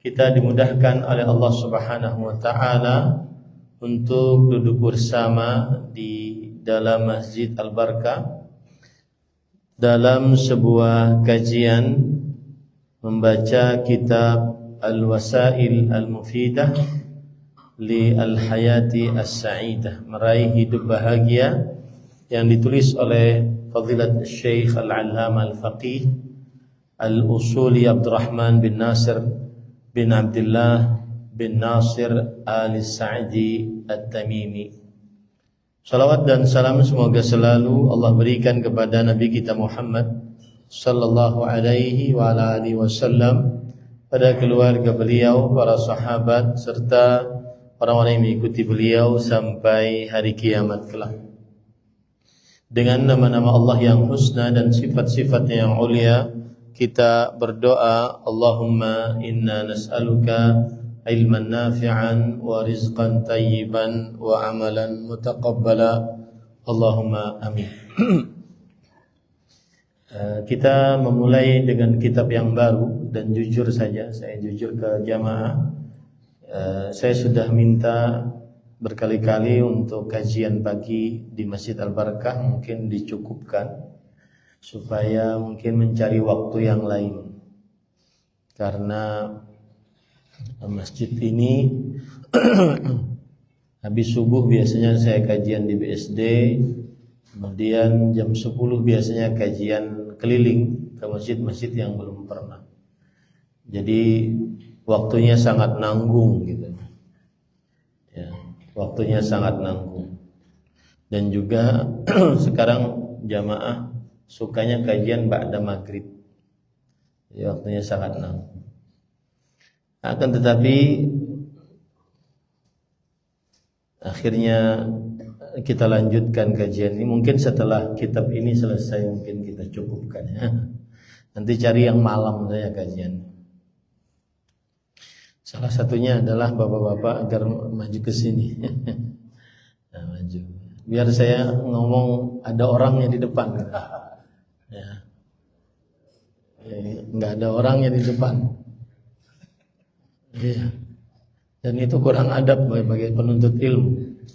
kita dimudahkan oleh Allah Subhanahu wa taala untuk duduk bersama di dalam Masjid Al-Barkah dalam sebuah kajian membaca kitab Al-Wasail Al-Mufidah li Al-Hayati As-Sa'idah, meraih hidup bahagia, yang ditulis oleh Fadilat Syekh Al-Allamah Al-Faqih Al-Usuli Abdurrahman bin Nasir bin Abdullah bin Nasir Al-Sa'di At-Tamimi. Salawat dan salam semoga selalu Allah berikan kepada Nabi kita Muhammad sallallahu alaihi wa ala alihi wasallam, pada keluarga beliau, para sahabat, serta orang-orang yang mengikuti beliau sampai hari kiamat kelak. Dengan nama-nama Allah yang husna dan sifat-sifatnya yang ulia, kita berdoa, Allahumma inna nas'aluka ilman nafi'an wa rizqan tayyiban wa amalan mutaqabbala. Allahumma amin. Kita memulai dengan kitab yang baru, dan jujur saja, saya jujur ke jamaah, saya sudah minta berkali-kali untuk kajian pagi di Masjid Al-Barakah mungkin dicukupkan, supaya mungkin mencari waktu yang lain, karena masjid ini habis subuh biasanya saya kajian di BSD, kemudian jam 10 biasanya kajian keliling ke masjid-masjid yang belum pernah. Jadi waktunya sangat nanggung gitu. Ya, waktunya sangat nanggung. Dan juga sekarang jamaah sukanya kajian ba'da maghrib. Jadi waktunya sangat nanggung. Akan tetapi akhirnya kita lanjutkan kajian ini. Mungkin setelah kitab ini selesai mungkin kita cukupkan ya. Nanti cari yang malam saya kajian. Salah satunya adalah bapak-bapak agar maju ke sini. Nah, maju. Biar saya ngomong ada orangnya di depan. Ya. Nggak ada orangnya di depan. Ya. Dan itu kurang adab bagi penuntut ilmu.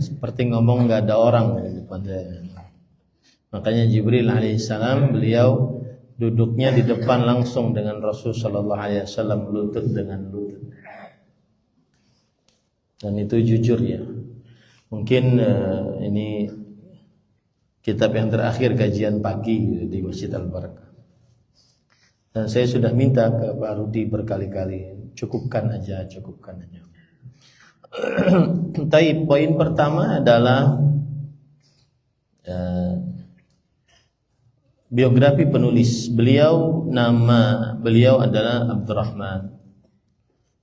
Seperti ngomong nggak ada orang di depan saya. Makanya Jibril alaihissalam beliau duduknya di depan langsung dengan Rasul sallallahu alaihi wasallam, lutut dengan lutut. Dan itu jujur ya. Mungkin ini kitab yang terakhir kajian pagi di Masjid Al-Barakah. Dan saya sudah minta ke Pak Rudi berkali-kali, cukupkan aja. Tapi poin pertama adalah biografi penulis. Nama beliau adalah Abdurrahman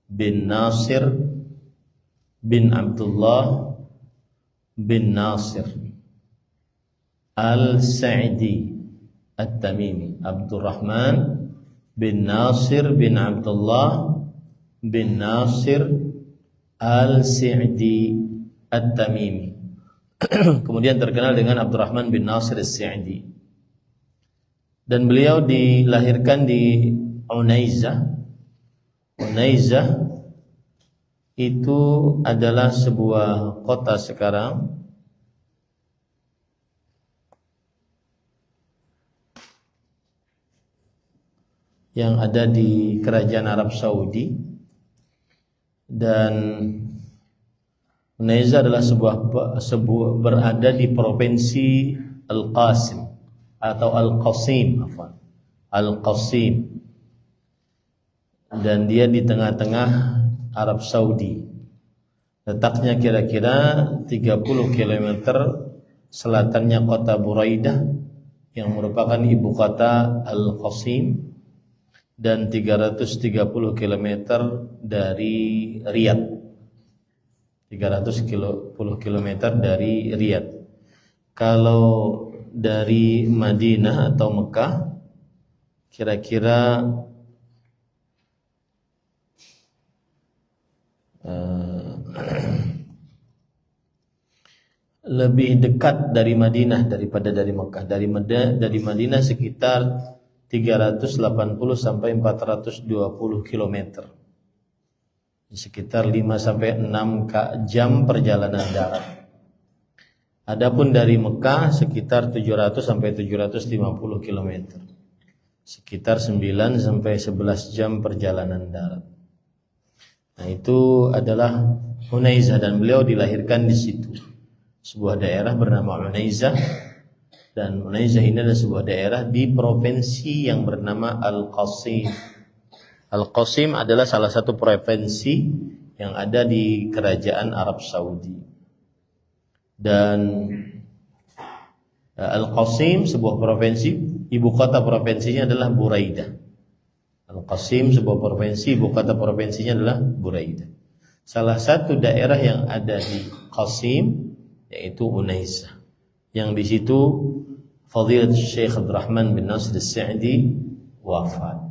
bin Nasir bin Abdullah bin Nasir Al-Sa'di At-Tamimi. Abdurrahman bin Nasir bin Abdullah bin Nasir Al-Sa'di At-Tamimi. Kemudian terkenal dengan Abdurrahman bin Nasir Al-Sa'di. Dan beliau dilahirkan di Unaizah. Unaizah itu adalah sebuah kota sekarang yang ada di kerajaan Arab Saudi. Dan Unaizah adalah sebuah berada di provinsi Al-Qasim atau Al-Qasim, Al-Qasim. Dan dia di tengah-tengah Arab Saudi. Letaknya kira-kira 30 km selatannya kota Buraidah yang merupakan ibu kota Al-Qasim, dan 330 km dari Riyadh. 310 km dari Riyadh. Kalau dari Madinah atau Mekah kira-kira lebih dekat dari Madinah daripada dari Mekah. Dari Madinah sekitar 380 sampai 420 km. Sekitar 5 sampai 6 jam perjalanan darat. Adapun dari Mekah sekitar 700 sampai 750 km. Sekitar 9 sampai 11 jam perjalanan darat. Nah, itu adalah Unaizah dan beliau dilahirkan di situ. Sebuah daerah bernama Unaizah, dan Unaizah ini adalah sebuah daerah di provinsi yang bernama Al-Qasim. Al-Qasim adalah salah satu provinsi yang ada di kerajaan Arab Saudi. Dan Al-Qasim sebuah provinsi, ibu kota provinsinya adalah Buraidah. Al-Qasim sebuah provinsi, ibu kota provinsinya adalah Buraidah. Salah satu daerah yang ada di Qasim yaitu Unaizah. Yang di situ Fadilat Syekh Abdurrahman bin Nasir As-Sa'di wafat.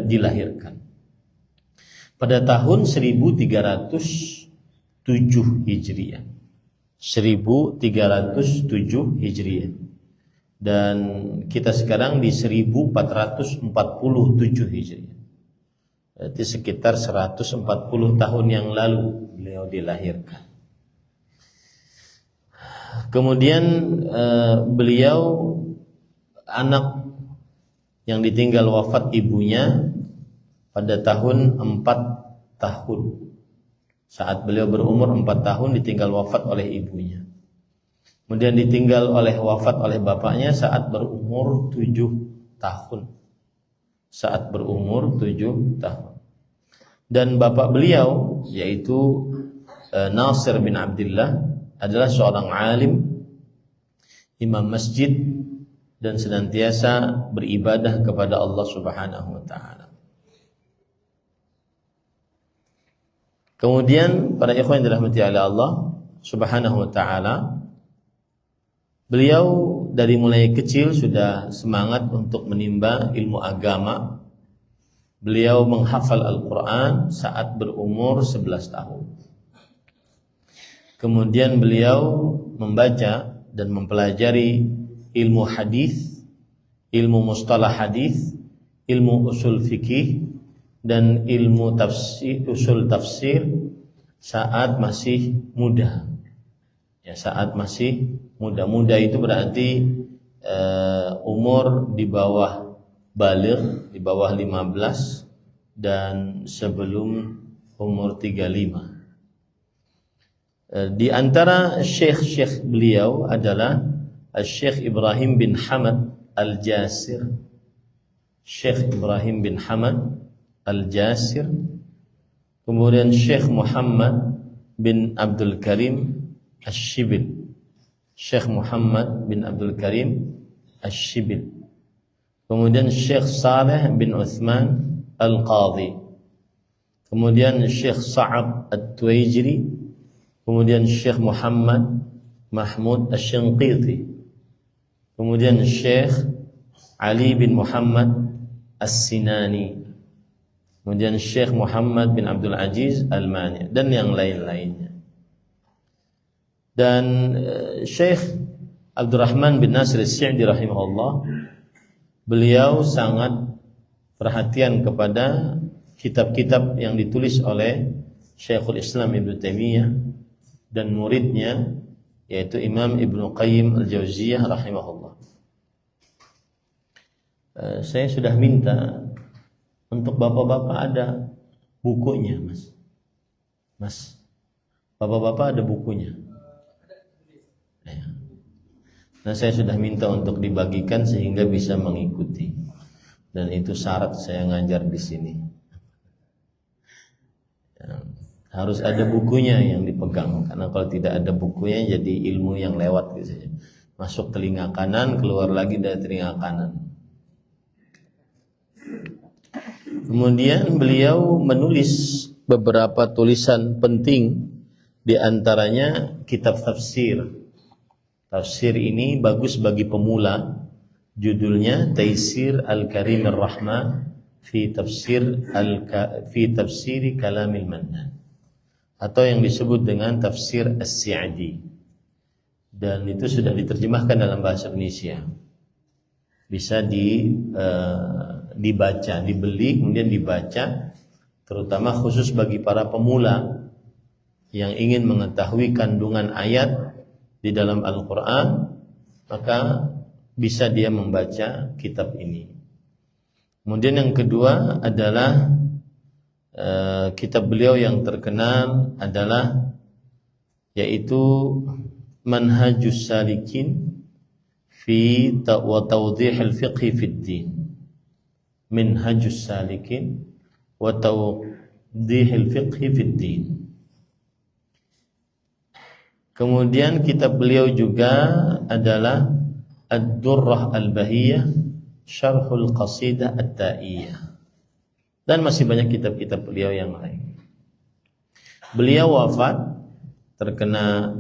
Dilahirkan pada tahun 1307 Hijriah. 1307 Hijriah. Dan kita sekarang di 1447 Hijriah. Berarti sekitar 140 tahun yang lalu beliau dilahirkan. Kemudian beliau anak yang ditinggal wafat ibunya pada tahun 4 tahun. Saat beliau berumur 4 tahun ditinggal wafat oleh ibunya. Kemudian ditinggal wafat oleh bapaknya saat berumur 7 tahun. Saat berumur 7 tahun. Dan bapak beliau yaitu Nasir bin Abdullah adalah seorang alim, imam masjid, dan senantiasa beribadah kepada Allah Subhanahu wa taala. Kemudian para ikhwan yang dirahmati oleh Allah Subhanahu wa taala, beliau dari mulai kecil sudah semangat untuk menimba ilmu agama. Beliau menghafal Al-Qur'an saat berumur 11 tahun. Kemudian beliau membaca dan mempelajari ilmu hadis, ilmu mustalah hadis, ilmu usul fikih, dan ilmu tafsir, usul tafsir saat masih muda. Ya, saat masih muda. Muda itu berarti umur di bawah baligh, di bawah 15 dan sebelum umur 35. Di antara syekh-syekh beliau adalah Syekh Ibrahim bin Hamad Al-Jasir. Syekh Ibrahim bin Hamad Al-Jasir. Kemudian Syekh Muhammad bin Abdul Karim Asy-Syibil. Syekh Muhammad bin Abdul Karim Asy-Syibil. Kemudian Syekh Saleh bin Uthman Al-Qadhi. Kemudian Syekh Sa'ab At-Tuwaijri. Kemudian Syekh Muhammad Mahmud Asy-Shinqiti. Kemudian Syekh Ali bin Muhammad As-Sinani. Kemudian Syekh Muhammad bin Abdul Aziz Al-Mani, dan yang lain-lainnya. Dan Syekh Abdurrahman bin Nasir As-Sa'di rahimahullah, beliau sangat perhatian kepada kitab-kitab yang ditulis oleh Syekhul Islam Ibnu Taimiyah dan muridnya yaitu Imam Ibnu Qayyim Al-Jauziyah rahimahullah. Saya sudah minta untuk bapak-bapak ada bukunya, Mas. Mas, bapak-bapak ada bukunya. Nah, saya sudah minta untuk dibagikan sehingga bisa mengikuti. Dan itu syarat saya ngajar di sini. Ya, harus ada bukunya yang dipegang, karena kalau tidak ada bukunya jadi ilmu yang lewat gitu saja. Masuk telinga kanan, keluar lagi dari telinga kanan. Kemudian beliau menulis beberapa tulisan penting, di antaranya kitab tafsir. Tafsir ini bagus bagi pemula. Judulnya Taisir Al-Karim Ar-Rahman fi tafsiri Kalamil Mannan, atau yang disebut dengan Tafsir As-Sa'di, dan itu sudah diterjemahkan dalam bahasa Indonesia. bisa dibaca, dibeli kemudian dibaca, terutama khusus bagi para pemula yang ingin mengetahui kandungan ayat di dalam Al-Quran, maka bisa dia membaca kitab ini. Kemudian yang kedua adalah kitab beliau yang terkenal adalah yaitu Manhajus Salikin fi wa Tawdihil Fiqhi fid Din. Manhajus Salikin wa Tawdihil Fiqhi fid Din. Kemudian kitab beliau juga adalah Ad-Durrah Al-Bahiyah Syarhul Qasidah At-Ta'iyah. Dan masih banyak kitab-kitab beliau yang lain. Beliau wafat terkena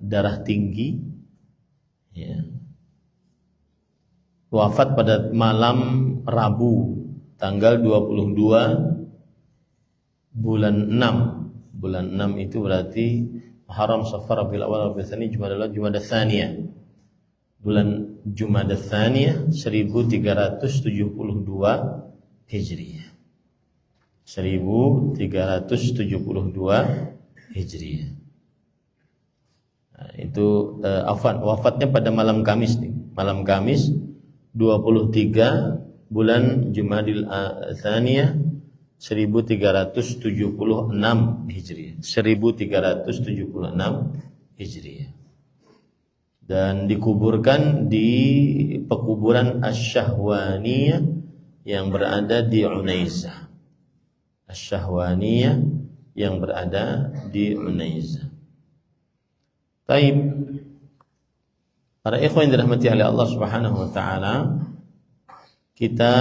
darah tinggi, ya. Wafat pada malam Rabu tanggal 22 bulan 6. Bulan 6 itu berarti Muharram, Safar, Rabiul Awal, Rabiul Tsani, Jumadal, Jumadah Tsaniyah. Bulan Jumadah Tsaniyah 1372 Hijriah. 1372 Hijriah. Nah, itu wafatnya pada malam Kamis nih. Malam Kamis 23 bulan Jumadil Tsaniyah 1376 Hijriah. 1376 Hijriah. Dan dikuburkan di pekuburan Asy-Syahwaniyah yang berada di Unaizah. Asy-Syahwaniyah yang berada di Unaizah. Baik, para ikhwan yang dirahmati oleh Allah Subhanahu wa taala, kita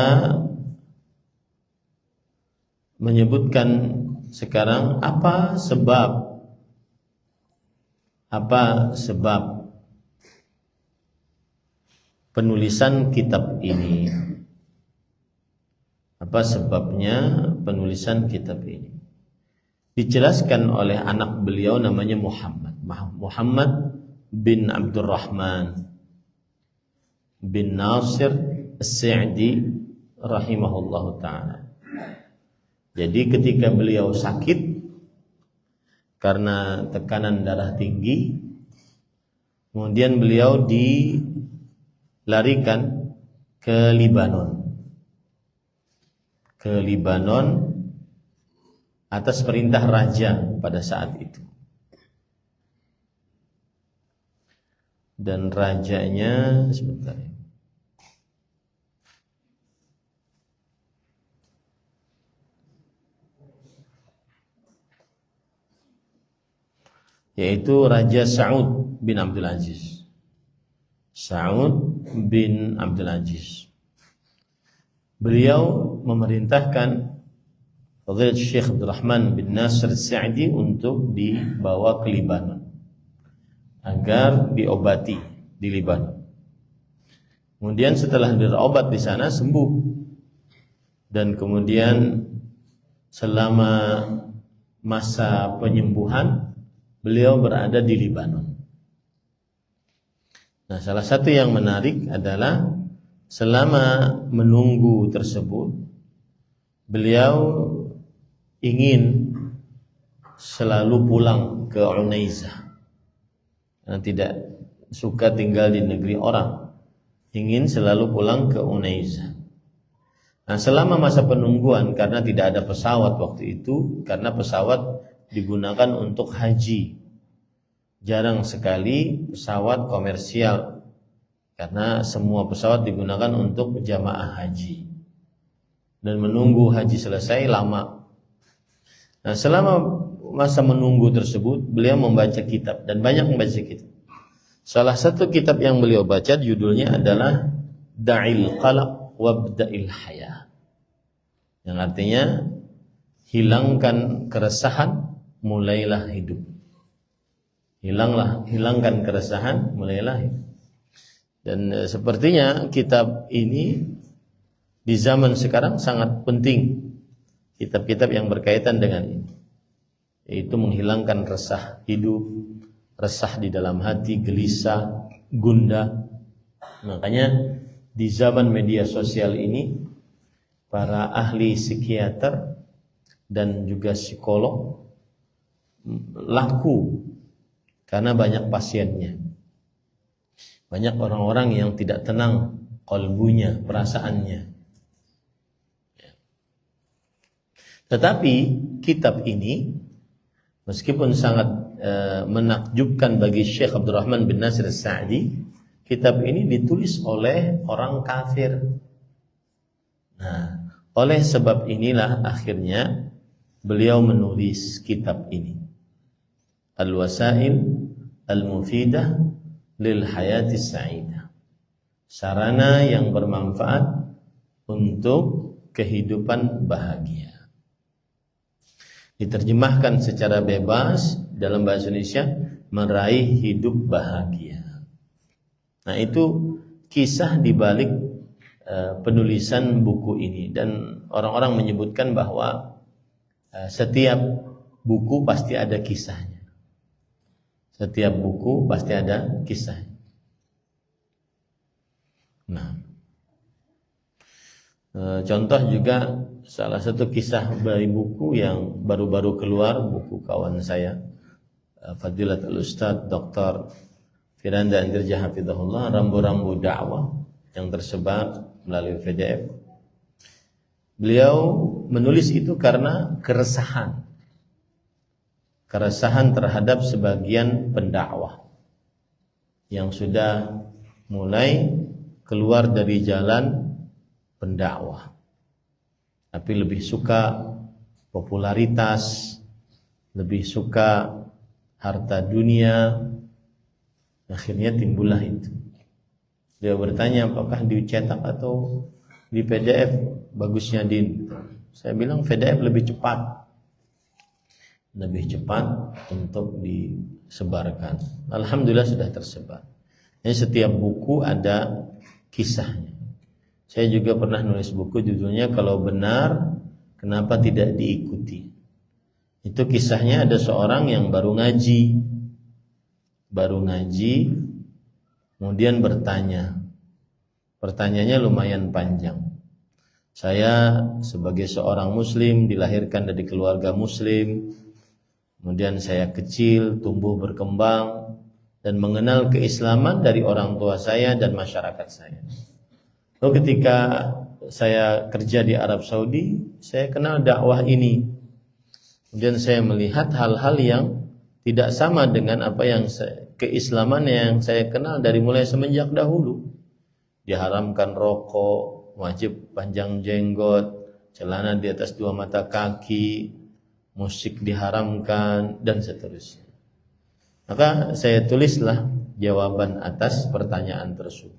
menyebutkan sekarang apa sebab penulisan kitab ini. Apa sebabnya penulisan kitab ini? Dijelaskan oleh anak beliau namanya Muhammad bin Abdurrahman bin Nasir As-Sa'di rahimahullahu ta'ala. Jadi ketika beliau sakit karena tekanan darah tinggi, kemudian beliau dilarikan ke Libanon atas perintah raja pada saat itu. Dan rajanya sebentar ya. Yaitu Raja Sa'ud bin Abdul Aziz. Sa'ud bin Abdul Aziz. Beliau memerintahkan Fadilat Syekh Abdurrahman bin Nasir As-Sa'di untuk dibawa ke Libanon agar diobati di Libanon. Kemudian setelah berobat di sana sembuh, dan kemudian selama masa penyembuhan beliau berada di Libanon. Nah, salah satu yang menarik adalah selama menunggu tersebut beliau ingin selalu pulang ke Unaizah. Karena tidak suka tinggal di negeri orang, ingin selalu pulang ke Unaizah. Nah, selama masa penungguan, karena tidak ada pesawat waktu itu, karena pesawat digunakan untuk haji, jarang sekali pesawat komersial, karena semua pesawat digunakan untuk jamaah haji, dan menunggu haji selesai lama. Nah, selama masa menunggu tersebut beliau membaca kitab, dan banyak membaca kitab. Salah satu kitab yang beliau baca judulnya adalah Da'il Qalaq Wabda'il Haya, yang artinya hilangkan keresahan, mulailah hidup. Hilangkan keresahan, mulailah hidup. Dan sepertinya kitab ini di zaman sekarang sangat penting, kitab-kitab yang berkaitan dengan ini, yaitu menghilangkan resah hidup, resah di dalam hati, gelisah, gundah. Makanya di zaman media sosial ini para ahli psikiater dan juga psikolog laku karena banyak pasiennya. Banyak orang-orang yang tidak tenang qalbunya, perasaannya. Tetapi kitab ini meskipun sangat menakjubkan bagi Syekh Abdurrahman bin Nasir As-Sa'di, kitab ini ditulis oleh orang kafir. Nah, oleh sebab inilah akhirnya beliau menulis kitab ini. Al-Wasail Al-Mufidah lil Hayati Sa'idah. Sarana yang bermanfaat untuk kehidupan bahagia. Diterjemahkan secara bebas dalam bahasa Indonesia, meraih hidup bahagia. Nah, itu kisah di balik penulisan buku ini, dan orang-orang menyebutkan bahwa setiap buku pasti ada kisahnya. Setiap buku pasti ada kisahnya. Nah, contoh juga salah satu kisah dari buku yang baru-baru keluar, buku kawan saya Fadilatul Ustadz Dr. Firanda Andirja Hafizahullah, Rambu-Rambu Dakwah, yang tersebar melalui PDF. Beliau menulis itu karena keresahan terhadap sebagian pendakwah yang sudah mulai keluar dari jalan pendakwah, tapi lebih suka popularitas, lebih suka harta dunia. Akhirnya timbullah itu. Dia bertanya, apakah dicetak atau di PDF? Bagusnya di, saya bilang PDF lebih cepat untuk disebarkan. Alhamdulillah sudah tersebar. Jadi setiap buku ada kisahnya. Saya juga pernah nulis buku judulnya Kalau Benar Kenapa Tidak Diikuti. Itu kisahnya ada seorang yang baru ngaji, kemudian bertanya. Pertanyaannya lumayan panjang. Saya sebagai seorang muslim, dilahirkan dari keluarga muslim, kemudian saya kecil, tumbuh berkembang, dan mengenal keislaman dari orang tua saya dan masyarakat saya. Lalu ketika saya kerja di Arab Saudi, saya kenal dakwah ini. Kemudian saya melihat hal-hal yang tidak sama dengan apa yang keislaman yang saya kenal dari mulai semenjak dahulu. Diharamkan rokok, wajib panjang jenggot, celana di atas 2 mata kaki, musik diharamkan, dan seterusnya. Maka saya tulislah jawaban atas pertanyaan tersebut.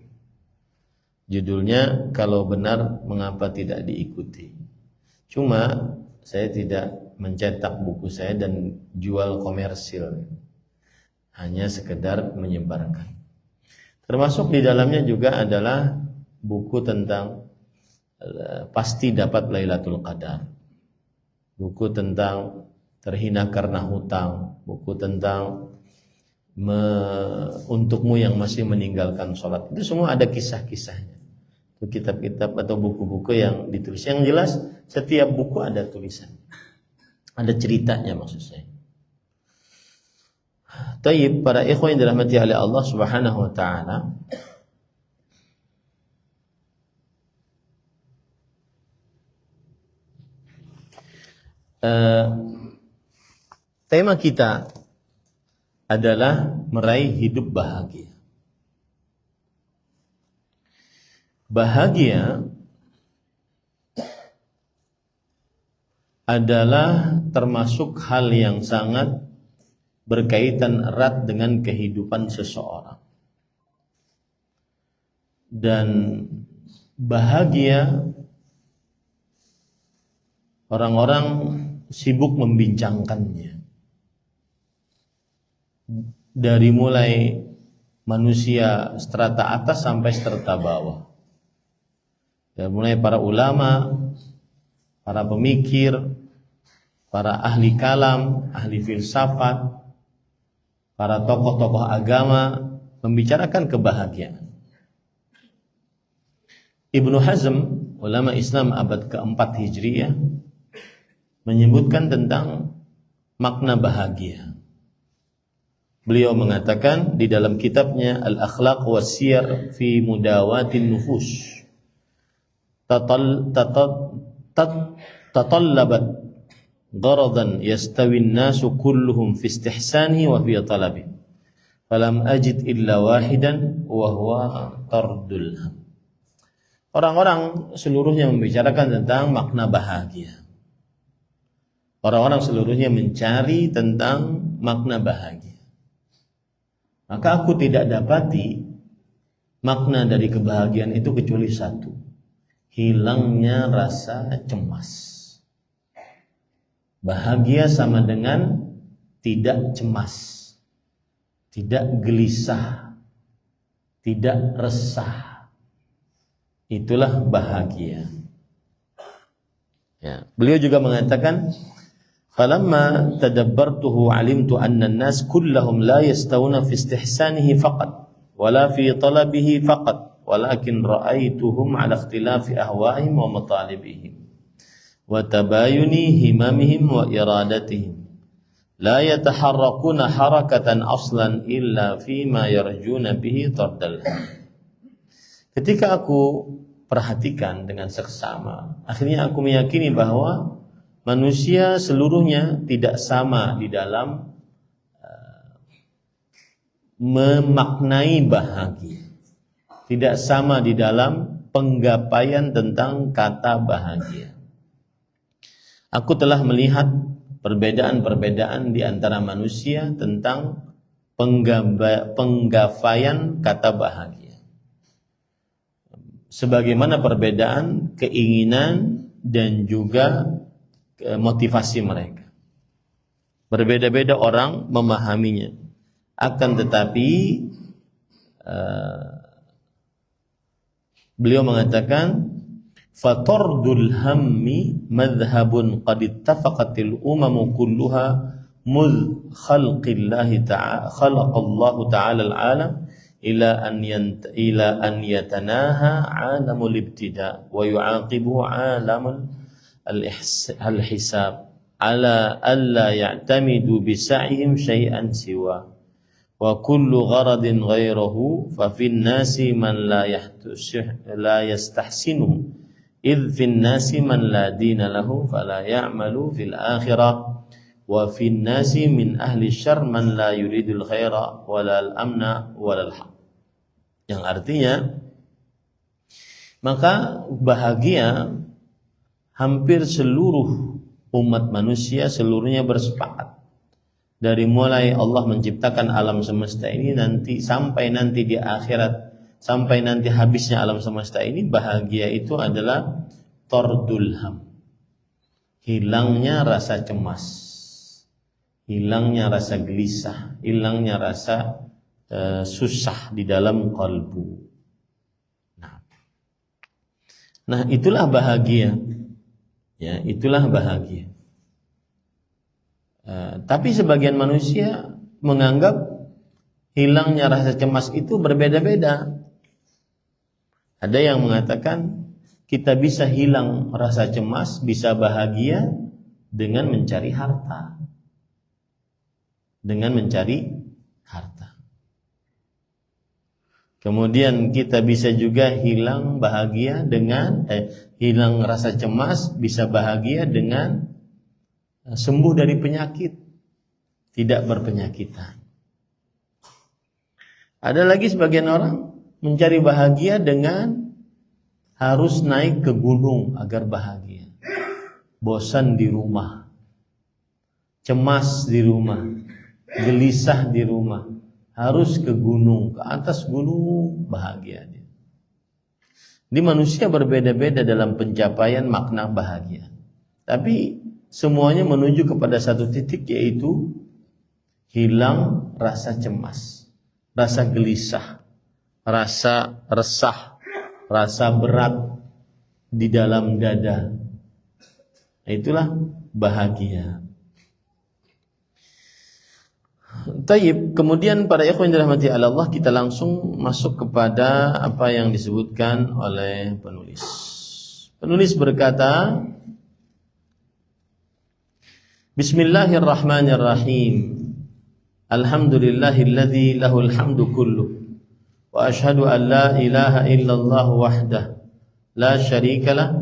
Judulnya Kalau Benar Mengapa Tidak Diikuti. Cuma saya tidak mencetak buku saya dan jual komersil, hanya sekedar menyebarkan. Termasuk di dalamnya juga adalah buku tentang pasti dapat Lailatul Qadar, buku tentang terhina karena hutang, buku tentang untukmu yang masih meninggalkan sholat. Itu semua ada kisah-kisahnya. Itu kitab-kitab atau buku-buku yang ditulis. Yang jelas setiap buku ada tulisannya, ada ceritanya maksud saya. Taib, para ikhwan yang dirahmati oleh Allah Subhanahu wa taala. Tema kita adalah meraih hidup bahagia. Bahagia adalah termasuk hal yang sangat berkaitan erat dengan kehidupan seseorang. Dan bahagia, orang-orang sibuk membincangkannya. Dari mulai manusia strata atas sampai strata bawah. Dari mulai para ulama, para pemikir, para ahli kalam, ahli filsafat, para tokoh-tokoh agama membicarakan kebahagiaan. Ibnu Hazm, ulama Islam abad keempat Hijriyah, menyebutkan tentang makna bahagia. Beliau mengatakan di dalam kitabnya Al-Akhlaq wa Siyar fi Mudawatin Nufus, tatallabat gharadan yastawi an-nasu kulluhum fi istihsanihi wa fi talabihi, falam ajid illa wahidan wa huwa tardul ham. Orang-orang seluruhnya membicarakan tentang makna bahagia. Orang-orang seluruhnya mencari tentang makna bahagia. Maka aku tidak dapati makna dari kebahagiaan itu kecuali satu: hilangnya rasa cemas. Bahagia sama dengan tidak cemas, tidak gelisah, tidak resah. Itulah bahagia. Ya. Beliau juga mengatakan, falamma tadabbartuhu alimtu anna an-nas kullahum la yastawuna fi istihsanihi faqat wala fi talabihi faqat walakin ra'aituhum ala ikhtilafi ahwa'ihim wa matalibihim wa tabayuni himamihim wa iradatihim la yataharrakuna harakatan aslan illa fima yarjuna bihi tardal. Ketika aku perhatikan dengan seksama, akhirnya aku meyakini bahwa manusia seluruhnya tidak sama di dalam memaknai bahagia. Tidak sama di dalam penggapaian tentang kata bahagia. Aku telah melihat perbedaan-perbedaan di antara manusia tentang penggapaian kata bahagia. Sebagaimana perbedaan keinginan dan juga motivasi mereka. Berbeda-beda orang memahaminya. Akan tetapi beliau mengatakan, fatardul hammi madhhabun qad ittafaqatil umamu kulluha mudh khalqillahi ta'ala khalaqallahu ta'ala al-alam ila an yatanaha 'alamul ibtida wa yu'aqibu 'alamul al-hisab ala alla ya'tamidu bi sa'ihim syai'an siwa wa kullu gharadin ghayruhu fa fin nasi man la yastahsinu idh fin nasi man la dina lahu fala ya'malu fil akhirah wa fin nasi min ahli syarr man la yuridul khaira wala al-amna wala al-haq. Yang artinya, maka bahagia hampir seluruh umat manusia seluruhnya bersepakat. Dari mulai Allah menciptakan alam semesta ini sampai nanti di akhirat, sampai nanti habisnya alam semesta ini, bahagia itu adalah tardul ham. Hilangnya rasa cemas, hilangnya rasa gelisah, hilangnya rasa susah di dalam kalbu. Nah, itulah bahagia. Ya, itulah bahagia. Tapi sebagian manusia menganggap hilangnya rasa cemas itu berbeda-beda. Ada yang mengatakan kita bisa hilang rasa cemas, bisa bahagia dengan mencari harta. Dengan mencari harta. Kemudian kita bisa juga hilang bahagia dengan hilang rasa cemas, bisa bahagia dengan sembuh dari penyakit, tidak berpenyakitan. Ada lagi sebagian orang mencari bahagia dengan harus naik ke gunung agar bahagia. Bosan di rumah, cemas di rumah, gelisah di rumah. Harus ke gunung, ke atas gunung, bahagia dia. Di manusia berbeda-beda dalam pencapaian makna bahagia. Tapi semuanya menuju kepada satu titik, yaitu hilang rasa cemas, rasa gelisah, rasa resah, rasa berat di dalam dada. Itulah bahagia. Taib, kemudian para ikhwan yang dirahmati Allah, kita langsung masuk kepada apa yang disebutkan oleh penulis. Penulis berkata, Bismillahirrahmanirrahim. Alhamdulillahilladzi lahul hamdu kulluh. Wa ashhadu an la ilaha illallah wahdah la syarika lah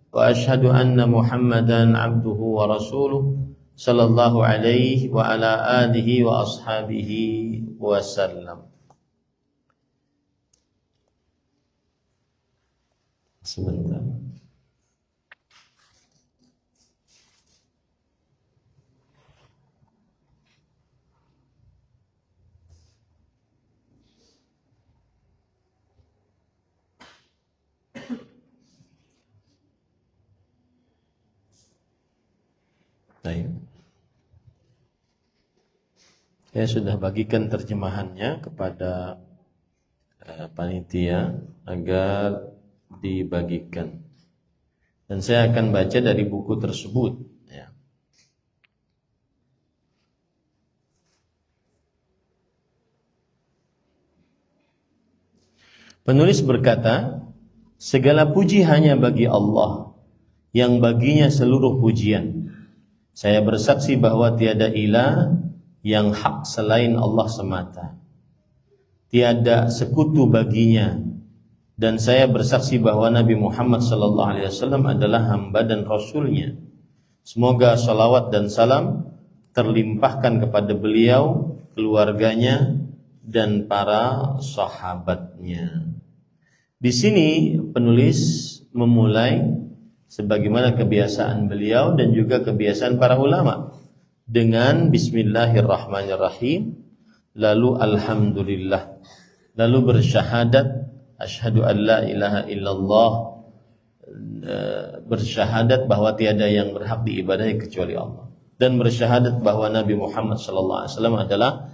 wa ashhadu anna Muhammadan abduhu wa rasuluh sallallahu alaihi wa ala alihi wa ashabihi wa sallam. Sebentar. Baik. Saya sudah bagikan terjemahannya kepada panitia agar dibagikan. Dan saya akan baca dari buku tersebut. Ya. Penulis berkata, segala puji hanya bagi Allah, yang baginya seluruh pujian. Saya bersaksi bahwa tiada ilah yang hak selain Allah semata. Tiada sekutu baginya. Dan saya bersaksi bahwa Nabi Muhammad SAW adalah hamba dan rasulnya. Semoga salawat dan salam terlimpahkan kepada beliau, keluarganya, dan para sahabatnya. Di sini penulis memulai sebagaimana kebiasaan beliau dan juga kebiasaan para ulama dengan Bismillahirrahmanirrahim, lalu Alhamdulillah, lalu bersyahadat asyhadu an la ilaha illallah, bersyahadat bahwa tiada yang berhak diibadahi kecuali Allah, dan bersyahadat bahwa Nabi Muhammad SAW adalah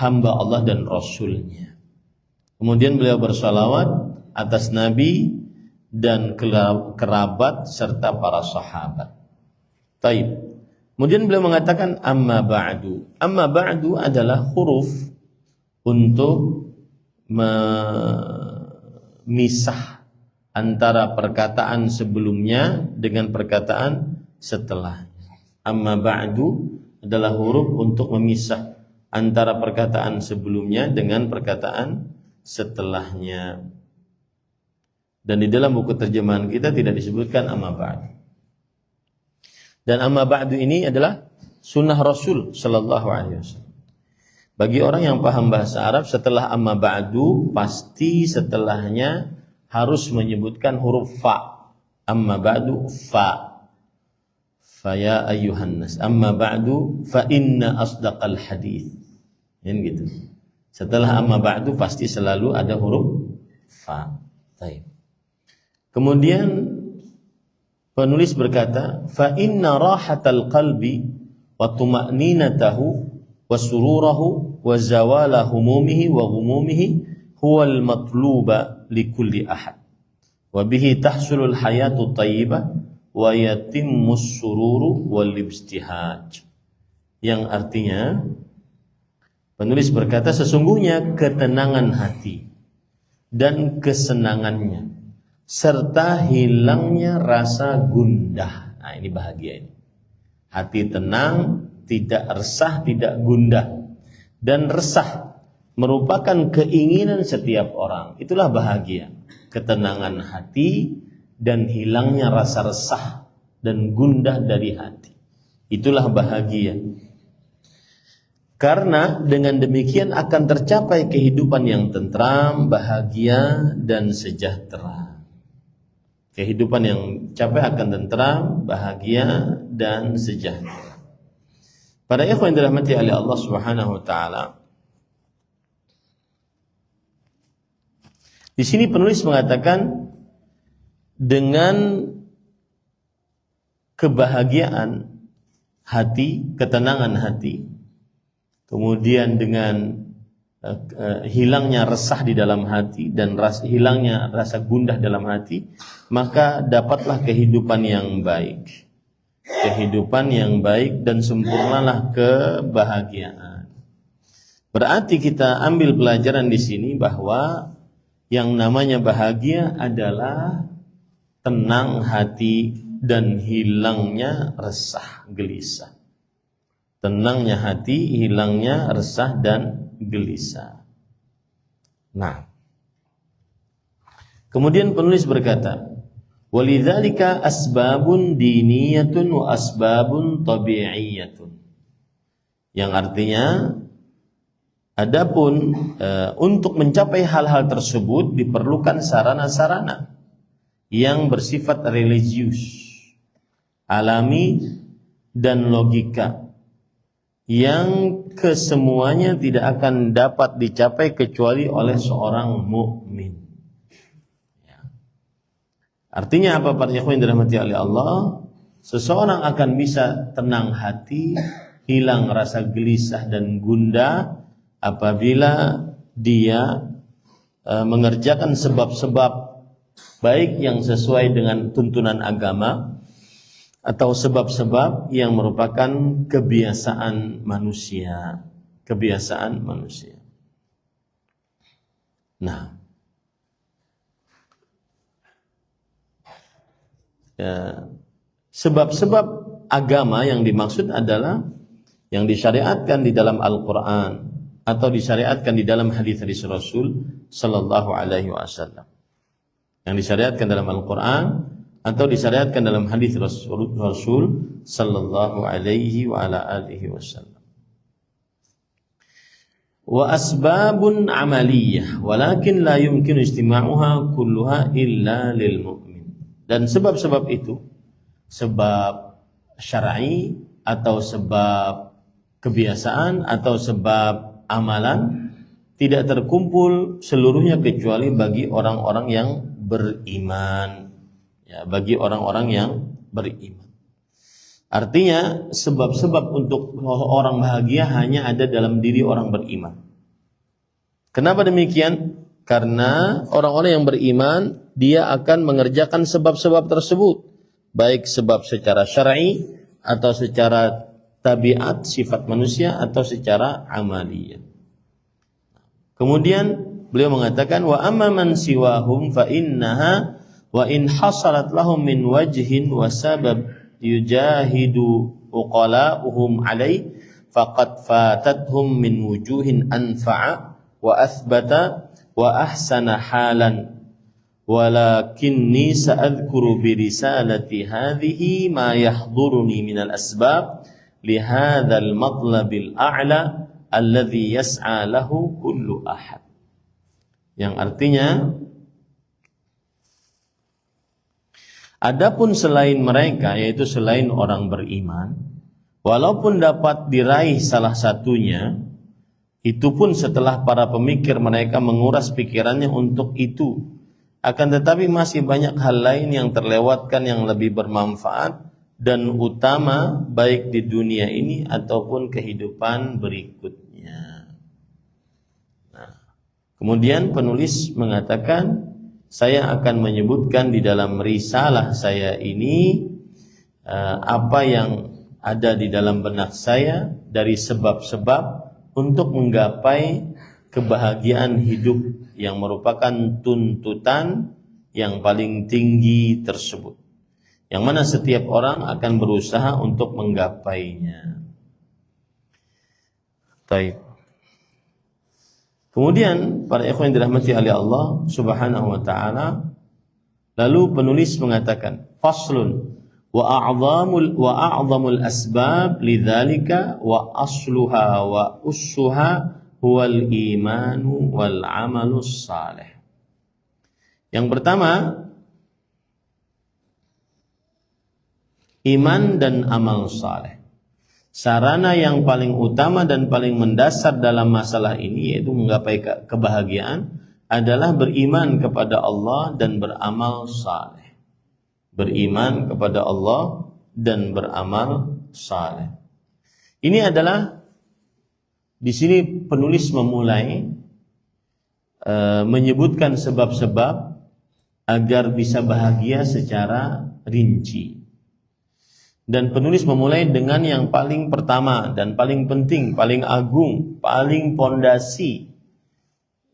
hamba Allah dan Rasulnya. Kemudian beliau bersalawat atas Nabi dan kerabat serta para sahabat. Taib. Kemudian beliau mengatakan amma ba'du. Amma ba'du adalah huruf untuk memisah antara perkataan sebelumnya dengan perkataan setelahnya. Amma ba'du adalah huruf untuk memisah antara perkataan sebelumnya dengan perkataan setelahnya. Dan di dalam buku terjemahan kita tidak disebutkan amma ba'du. Dan amma ba'du ini adalah sunnah Rasul sallallahu alaihi wasallam. Bagi orang yang paham bahasa Arab, setelah amma ba'du pasti setelahnya harus menyebutkan huruf fa. Amma ba'du fa. Fa ya ayyuhan nas. Amma ba'du fa inna asdaqal hadits. Yang gitu. Setelah amma ba'du pasti selalu ada huruf fa. Baik. Kemudian penulis berkata, fa inna rahatal qalbi wa tuma'ninatahu wa sururahu wa zawala humumihi wa ghumumihi huwal matluba likulli ahad. Wa bihi tahsulul hayatu tayyibah wa yatimmus sururu wal ibtihaj. Yang artinya penulis berkata, sesungguhnya ketenangan hati dan kesenangannya serta hilangnya rasa gundah. Nah, ini bahagia ini. Hati tenang, tidak resah, tidak gundah. Dan resah merupakan keinginan setiap orang. Itulah bahagia. Ketenangan hati dan hilangnya rasa resah dan gundah dari hati. Itulah bahagia. Karena dengan demikian akan tercapai kehidupan yang tentram, bahagia, dan sejahtera. Kehidupan yang capai akan tentram, bahagia, dan sejahtera. Para ikhwan yang dirahmati oleh Allah Subhanahu wa taala, di sini penulis mengatakan dengan kebahagiaan hati, ketenangan hati, kemudian dengan hilangnya resah di dalam hati dan hilangnya rasa gundah dalam hati, maka dapatlah kehidupan yang baik. Kehidupan yang baik dan sempurnalah kebahagiaan. Berarti kita ambil pelajaran di sini bahwa yang namanya bahagia adalah tenang hati dan hilangnya resah gelisah. Tenangnya hati, hilangnya resah dan gelisah. Nah, kemudian penulis berkata, walidzalika asbabun diniyatun wa asbabun tabi'iyatun. Yang artinya, adapun untuk mencapai hal-hal tersebut diperlukan sarana-sarana yang bersifat religius, alami dan logika, yang kesemuanya tidak akan dapat dicapai kecuali oleh seorang mukmin. Artinya apa para ikhwan yang dirahmati oleh Allah? Seseorang akan bisa tenang hati, hilang rasa gelisah dan gundah apabila dia mengerjakan sebab-sebab baik yang sesuai dengan tuntunan agama atau sebab-sebab yang merupakan kebiasaan manusia. Nah, sebab-sebab agama yang dimaksud adalah yang disyariatkan di dalam Al-Quran atau disyariatkan di dalam hadis-hadis Rasul Sallallahu Alaihi Wasallam. Yang disyariatkan dalam Al-Quran atau disyariatkan dalam hadis Rasul Sallallahu Alaihi Wasallam. Wa asbabun amaliyah, walakin la yumkinu istima'uha kulluha illa lil mu'min. Dan sebab-sebab itu, sebab syar'i atau sebab kebiasaan atau sebab amalan tidak terkumpul seluruhnya kecuali bagi orang-orang yang beriman. Ya, bagi orang-orang yang beriman. Artinya sebab-sebab untuk orang bahagia hanya ada dalam diri orang beriman. Kenapa demikian? Karena orang-orang yang beriman dia akan mengerjakan sebab-sebab tersebut, baik sebab secara syar'i atau secara tabiat sifat manusia atau secara amaliyah. Kemudian beliau mengatakan wa amma man siwahum fa innaha wa in hasalat lahum min wajhin wa sabab yujahidu uqala'uhum alai faqad fatathum min wujuhin anfa'a wa athbata wa ahsana halan walakinni sa'adhkuru bi risalati hadhihi ma yahduruni minal asbab lihadzal matlabil a'la alladhi yas'a lahu kullu ahad. Yang artinya, adapun selain mereka, yaitu selain orang beriman, walaupun dapat diraih salah satunya, itu pun setelah para pemikir mereka menguras pikirannya untuk itu. Akan tetapi masih banyak hal lain yang terlewatkan yang lebih bermanfaat dan utama baik di dunia ini ataupun kehidupan berikutnya. Nah, kemudian penulis mengatakan, saya akan menyebutkan di dalam risalah saya ini apa yang ada di dalam benak saya dari sebab-sebab untuk menggapai kebahagiaan hidup yang merupakan tuntutan yang paling tinggi tersebut, yang mana setiap orang akan berusaha untuk menggapainya. Baik. Kemudian para ikhwan yang dirahmati oleh Allah Subhanahu wa taala, lalu penulis mengatakan faslun wa a'zamul asbab lidzalika wa asluha wa ussuha huwal imanu wal amalus salih. Yang pertama, iman dan amal saleh. Sarana yang paling utama dan paling mendasar dalam masalah ini, yaitu menggapai kebahagiaan, adalah beriman kepada Allah dan beramal saleh. Beriman kepada Allah dan beramal saleh. Ini adalah, di sini penulis memulai menyebutkan sebab-sebab agar bisa bahagia secara rinci. Dan penulis memulai dengan yang paling pertama dan paling penting, paling agung, paling pondasi,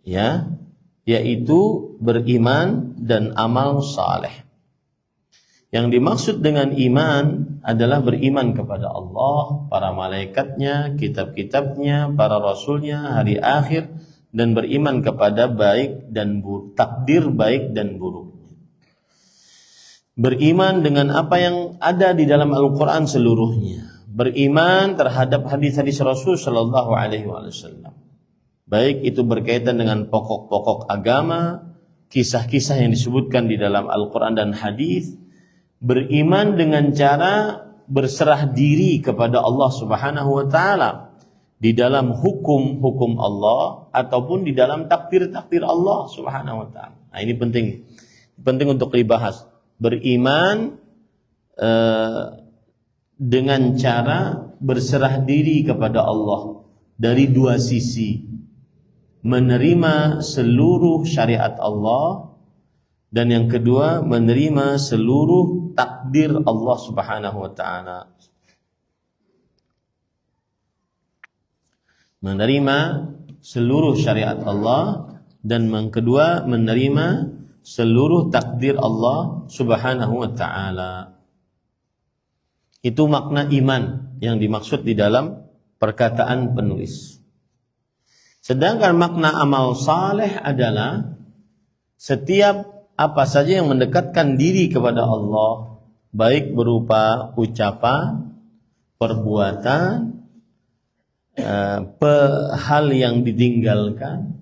ya, yaitu beriman dan amal saleh. Yang dimaksud dengan iman adalah beriman kepada Allah, para malaikatnya, kitab-kitabnya, para rasulnya, hari akhir, dan beriman kepada baik dan buruk, takdir baik dan buruk. Beriman dengan apa yang ada di dalam Al-Quran seluruhnya. Beriman terhadap hadis-hadis Rasul Sallallahu Alaihi Wasallam. Baik itu berkaitan dengan pokok-pokok agama, kisah-kisah yang disebutkan di dalam Al-Quran dan hadis. Beriman dengan cara berserah diri kepada Allah Subhanahu Wa Taala di dalam hukum-hukum Allah ataupun di dalam takdir-takdir Allah Subhanahu Wa Taala. Nah, ini penting untuk dibahas. Beriman dengan cara berserah diri kepada Allah dari dua sisi, menerima seluruh syariat Allah, dan yang kedua menerima seluruh takdir Allah Subhanahu wa taala. Menerima seluruh syariat Allah, dan yang kedua menerima seluruh takdir Allah Subhanahu wa taala. Itu makna iman yang dimaksud di dalam perkataan penulis. Sedangkan makna amal saleh adalah setiap apa saja yang mendekatkan diri kepada Allah, baik berupa ucapan, perbuatan, hal yang ditinggalkan,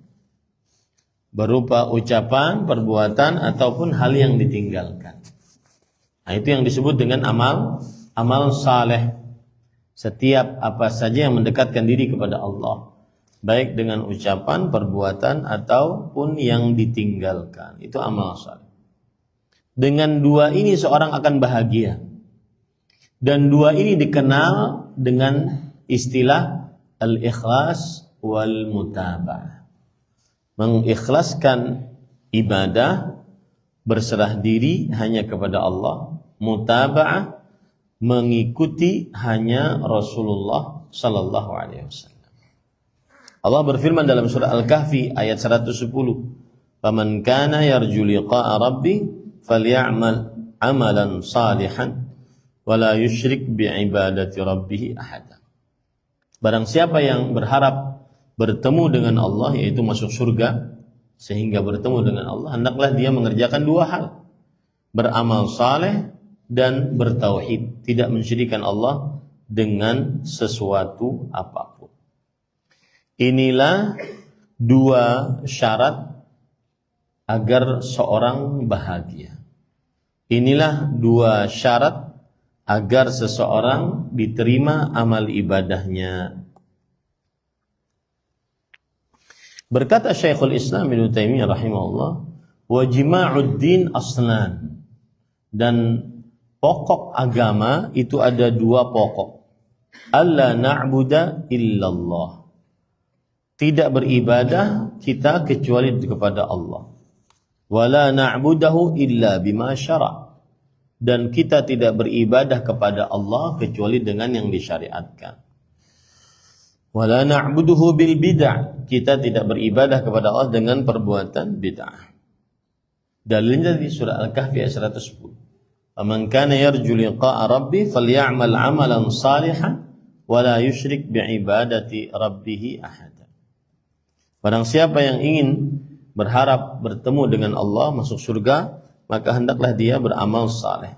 berupa ucapan, perbuatan, ataupun hal yang ditinggalkan. Nah, itu yang disebut dengan amal saleh. Setiap apa saja yang mendekatkan diri kepada Allah, baik dengan ucapan, perbuatan, ataupun yang ditinggalkan, itu amal saleh. Dengan dua ini seorang akan bahagia. Dan dua ini dikenal dengan istilah al-ikhlas wal mutaba'ah. Mengikhlaskan ibadah, berserah diri hanya kepada Allah, mutaba'ah, mengikuti hanya Rasulullah sallallahu alaihi wasallam. Allah berfirman dalam surah Al-Kahfi ayat 110, "Faman kana yarju liqa'a rabbi faly'amal 'amalan salihan wa la yusyrik bi'ibadati rabbih ahada." Barang siapa yang berharap bertemu dengan Allah, yaitu masuk surga, sehingga bertemu dengan Allah, hendaklah dia mengerjakan dua hal: beramal saleh dan bertauhid, tidak mensyirikkan Allah dengan sesuatu apapun. Inilah dua syarat agar seorang bahagia. Inilah dua syarat agar seseorang diterima amal ibadahnya. Berkata Syekhul Islam Ibnu Taimiyah rahimahullah, wa jima'ud din aslan, dan pokok agama itu ada dua pokok. Alla na'budu illallah, tidak beribadah kita kecuali kepada Allah. Wala na'budahu illa bima syara', dan kita tidak beribadah kepada Allah kecuali dengan yang disyariatkan. Wala na'buduhu bil bid'ah, kita tidak beribadah kepada Allah dengan perbuatan bid'ah. Dalilnya di surah Al-Kahfi ayat 110. Faman kana yarju liqa'a rabbi faly'amal 'amalan salihan wa la yusyrik bi'ibadati rabbih ahada. Barang siapa yang ingin berharap bertemu dengan Allah, masuk surga, maka hendaklah dia beramal saleh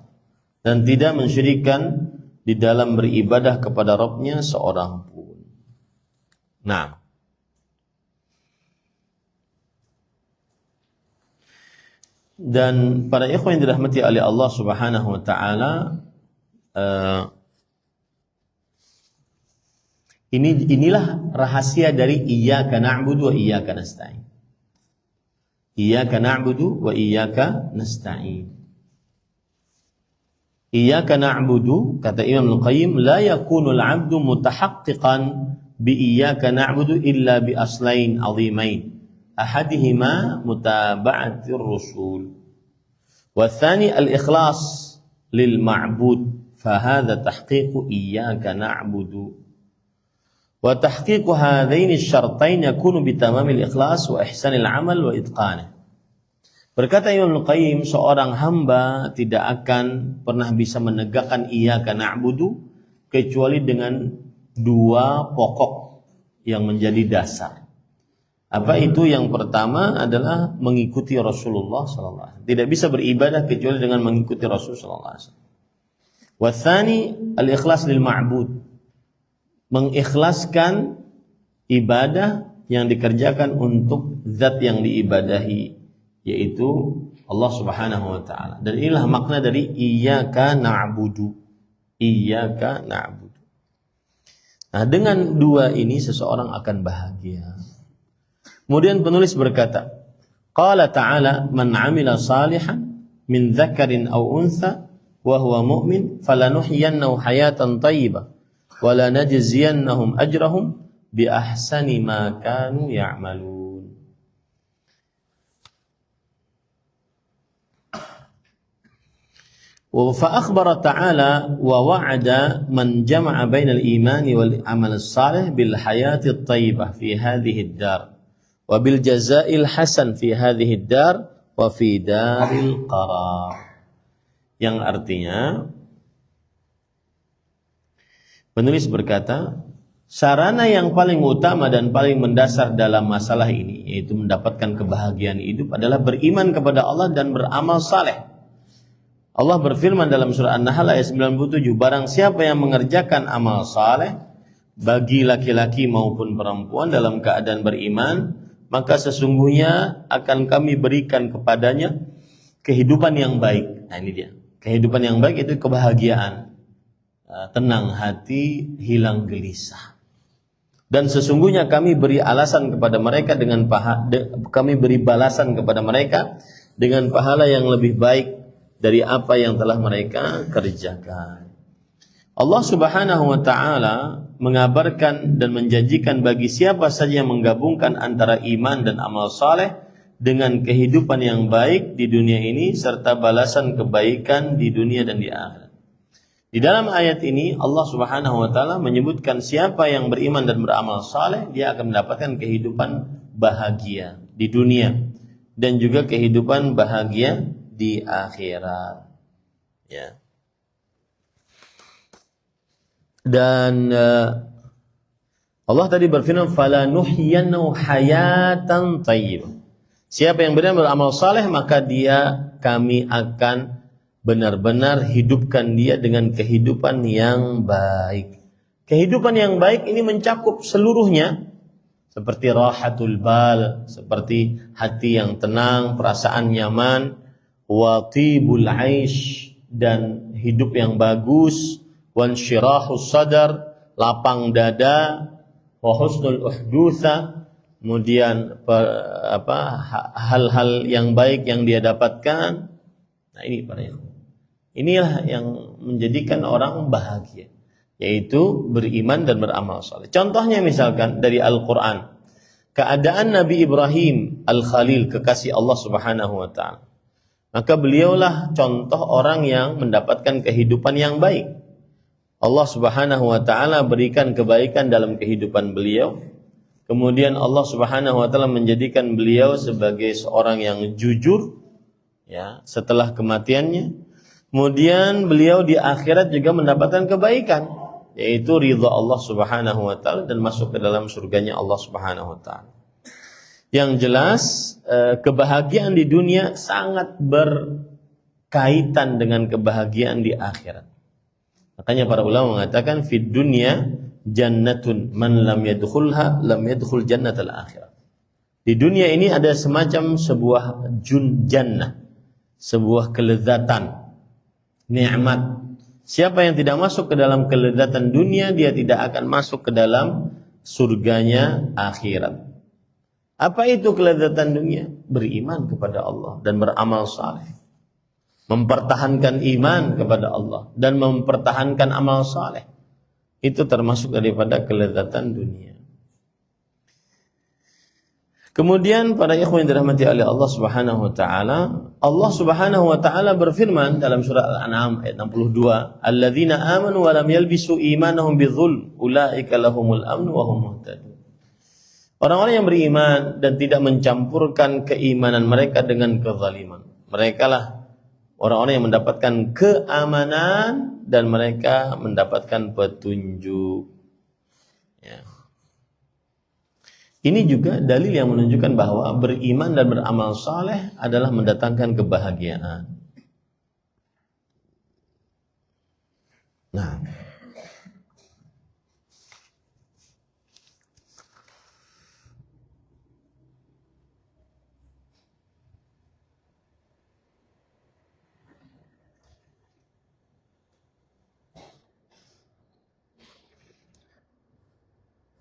dan tidak mensyirikkan di dalam beribadah kepada Rabb-nya seorang pun. Nah, dan para ikhwan yang dirahmati oleh Allah Subhanahu wa taala, inilah rahasia dari iyyaka na'budu wa iyyaka nasta'in. Iyyaka na'budu wa iyyaka nasta'in. Iyyaka na'budu, kata Imam Al-Qayyim, la yakunu al-'abdu mutahaqqiqan bi iyyaka na'budu illa bi aslain 'azimain. Ahadihima mutaba'atir rusul. Wa tsani al-ikhlas lil ma'bud fahadha tahqiqu iyyaka na'budu wa tahqiqu hadaini asy-syartain yakunu bitamamil ikhlas wa ihsanil amal wa itqanih. Berkata Ibnu Qayyim, seorang hamba tidak akan pernah bisa menegakkan iyyaka na'budu kecuali dengan dua pokok yang menjadi dasar. Apa itu? Yang pertama adalah mengikuti Rasulullah SAW. Tidak bisa beribadah kecuali dengan mengikuti Rasulullah SAW. Watsani al-ikhlas lil ma'bud. Mengikhlaskan ibadah yang dikerjakan untuk zat yang diibadahi, yaitu Allah Subhanahu wa taala. Dan inilah makna dari iyyaka na'budu. Iyyaka na'budu. Nah, dengan dua ini seseorang akan bahagia. Kemudian penulis berkata, qala ta'ala man 'amila salihan min dzakarin aw untha wa huwa mu'min falanuhyiyannahu hayatan thayyibah wa lanajziyannahum ajrahum bi ahsani ma kanu ya'malun. Fa akhbara ta'ala wa wa'ada man jama'a bainal imani wal amal salih bil hayati thayyibah fi hadhihi ad-dar wa bil jazaa'il hasan fi hadhihi ad-dar wa fi daril qarar. Yang artinya penulis berkata, sarana yang paling utama dan paling mendasar dalam masalah ini, yaitu mendapatkan kebahagiaan hidup, adalah beriman kepada Allah dan beramal saleh. Allah berfirman dalam surah An-Nahl ayat 97, barang siapa yang mengerjakan amal saleh bagi laki-laki maupun perempuan dalam keadaan beriman, maka sesungguhnya akan kami berikan kepadanya kehidupan yang baik. Nah ini dia. Kehidupan yang baik itu kebahagiaan. Tenang hati, hilang gelisah. Dan sesungguhnya kami beri alasan kepada mereka dengan kami beri balasan kepada mereka dengan pahala yang lebih baik dari apa yang telah mereka kerjakan. Allah Subhanahu wa taala mengabarkan dan menjanjikan bagi siapa saja yang menggabungkan antara iman dan amal saleh dengan kehidupan yang baik di dunia ini serta balasan kebaikan di dunia dan di akhirat. Di dalam ayat ini Allah Subhanahu wa taala menyebutkan siapa yang beriman dan beramal saleh, dia akan mendapatkan kehidupan bahagia di dunia dan juga kehidupan bahagia di akhirat. Ya. Dan Allah tadi berfirman fala nuhyiyannahu hayatan thayyibah. Siapa yang benar beramal saleh maka kami akan benar-benar hidupkan dia dengan kehidupan yang baik. Kehidupan yang baik ini mencakup seluruhnya, seperti rahatul bal, seperti hati yang tenang, perasaan nyaman, wa tibul aish, dan hidup yang bagus, wansyirahus sadar, lapang dada, wa husnul uhdutsa, kemudian hal-hal yang baik yang dia dapatkan. Nah ini para ikhwan, inilah yang menjadikan orang bahagia, yaitu beriman dan beramal saleh. Contohnya misalkan dari Al-Quran, keadaan Nabi Ibrahim Al-Khalil, kekasih Allah Subhanahu wa ta'ala. Maka beliaulah contoh orang yang mendapatkan kehidupan yang baik. Allah Subhanahu wa ta'ala berikan kebaikan dalam kehidupan beliau. Kemudian Allah Subhanahu wa ta'ala menjadikan beliau sebagai seorang yang jujur, ya, setelah kematiannya. Kemudian beliau di akhirat juga mendapatkan kebaikan, yaitu ridha Allah Subhanahu wa ta'ala dan masuk ke dalam surganya Allah Subhanahu wa ta'ala. Yang jelas kebahagiaan di dunia sangat berkaitan dengan kebahagiaan di akhirat. Makanya para ulama mengatakan fid dunya jannatun man lam yadkhulha lam yadkhul jannatal akhirah. Di dunia ini ada semacam sebuah jannah, sebuah kelezatan, nikmat. Siapa yang tidak masuk ke dalam kelezatan dunia, dia tidak akan masuk ke dalam surganya akhirat. Apa itu kelezatan dunia? Beriman kepada Allah dan beramal saleh. Mempertahankan iman kepada Allah dan mempertahankan amal saleh. Itu termasuk daripada kelezatan dunia. Kemudian para ikhwan yang dirahmati oleh Allah Subhanahu wa taala, Allah Subhanahu wa taala berfirman dalam surah Al-An'am ayat 62, "Alladzina amanu wa lam yalbisu imanahum bidzulm, ulaika lahumul amnu wa hum muhtadun." Orang-orang yang beriman dan tidak mencampurkan keimanan mereka dengan kezaliman. Merekalah orang-orang yang mendapatkan keamanan dan mereka mendapatkan petunjuk. Ya. Ini juga dalil yang menunjukkan bahwa beriman dan beramal saleh adalah mendatangkan kebahagiaan. Nah,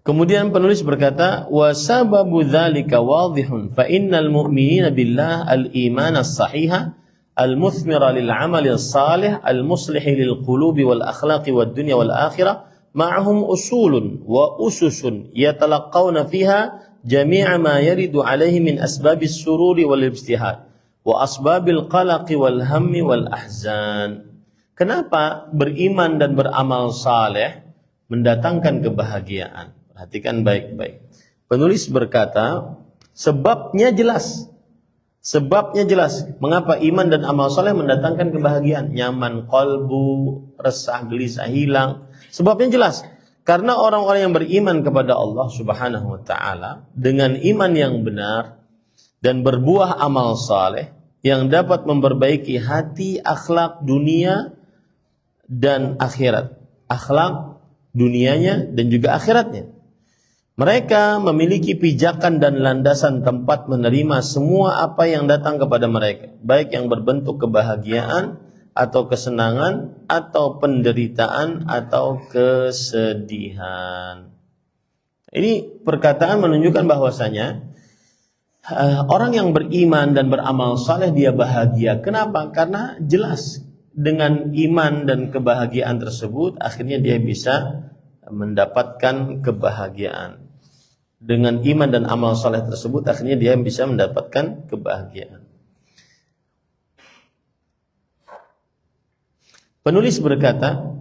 kemudian penulis berkata, wa sababu dzalika wadhihun fa innal mu'minina billah al-iman as-sahiha al-muthmira lil 'amali as-salih al-muslih lil qulubi wal akhlaqi wad dunya wal akhirah ma'ahum usulun wa ususun yatalaqawna fiha jami'a ma yaridu 'alaihi min asbabis sururi wal ibtihad wa asbabil qalaqi wal hammi wal ahzan. Kenapa beriman dan beramal saleh mendatangkan kebahagiaan? Perhatikan baik-baik. Penulis berkata, sebabnya jelas. Sebabnya jelas. Mengapa iman dan amal soleh mendatangkan kebahagiaan? Nyaman qalbu, resah, gelisah, hilang. Sebabnya jelas. Karena orang-orang yang beriman kepada Allah Subhanahu wa taala dengan iman yang benar dan berbuah amal saleh yang dapat memperbaiki hati, akhlak dunia dan akhirat. Akhlak dunianya dan juga akhiratnya. Mereka memiliki pijakan dan landasan tempat menerima semua apa yang datang kepada mereka, baik yang berbentuk kebahagiaan atau kesenangan atau penderitaan atau kesedihan. Ini perkataan menunjukkan bahwasanya orang yang beriman dan beramal saleh dia bahagia. Kenapa? Karena jelas dengan iman dan kebahagiaan tersebut akhirnya dia bisa mendapatkan kebahagiaan. Dengan iman dan amal saleh tersebut akhirnya dia bisa mendapatkan kebahagiaan. Penulis berkata,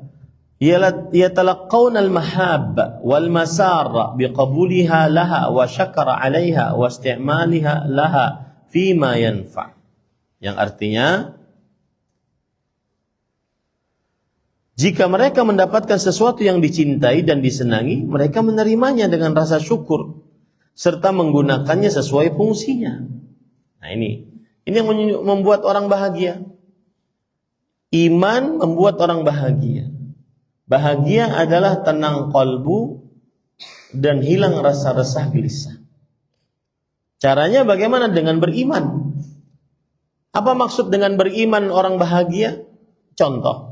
yatalaqawna al-mahabba wal masarra biqabuliha laha wa syakara 'alaiha wa isti'maliha laha fima yanfa'. Yang artinya, jika mereka mendapatkan sesuatu yang dicintai dan disenangi, mereka menerimanya dengan rasa syukur serta menggunakannya sesuai fungsinya. Nah, ini yang membuat orang bahagia. Iman membuat orang bahagia. Bahagia adalah tenang qalbu dan hilang rasa resah gelisah. Caranya bagaimana? Dengan beriman. Apa maksud dengan beriman orang bahagia? Contoh.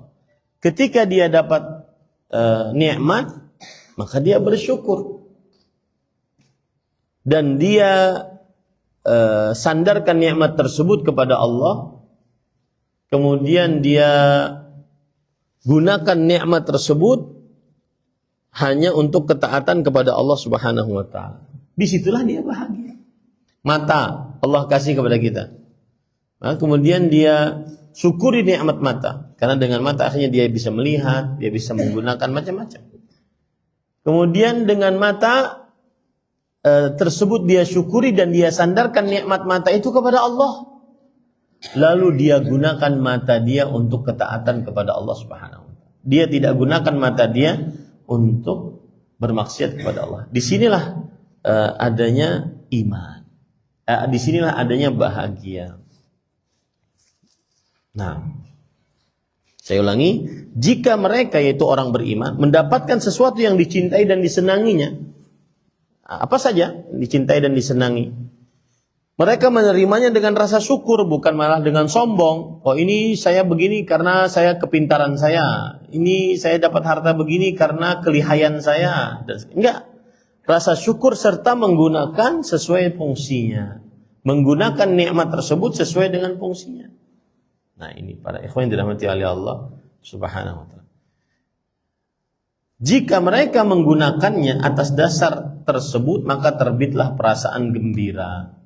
Ketika dia dapat nikmat, maka dia bersyukur. Dan dia sandarkan nikmat tersebut kepada Allah. Kemudian dia gunakan nikmat tersebut hanya untuk ketaatan kepada Allah Subhanahu wa taala. Disitulah dia bahagia. Mata Allah kasih kepada kita. Nah, kemudian dia syukuri nikmat mata, karena dengan mata akhirnya dia bisa melihat, dia bisa menggunakan macam-macam. Kemudian dengan mata tersebut dia syukuri dan dia sandarkan nikmat mata itu kepada Allah. Lalu dia gunakan mata dia untuk ketaatan kepada Allah Subhanahu wa taala. Dia tidak gunakan mata dia untuk bermaksiat kepada Allah. Disinilah adanya iman. Disinilah adanya bahagia. Nah, saya ulangi, jika mereka yaitu orang beriman mendapatkan sesuatu yang dicintai dan disenanginya, apa saja dicintai dan disenangi, mereka menerimanya dengan rasa syukur, bukan malah dengan sombong. Oh, ini saya begini karena saya kepintaran saya, ini saya dapat harta begini karena kelihayan saya. Enggak, rasa syukur serta menggunakan sesuai fungsinya, menggunakan nikmat tersebut sesuai dengan fungsinya. Nah, ini para ikhwan yang dirahmati oleh Allah Subhanahu wa taala. Jika mereka menggunakannya atas dasar tersebut, maka terbitlah perasaan gembira,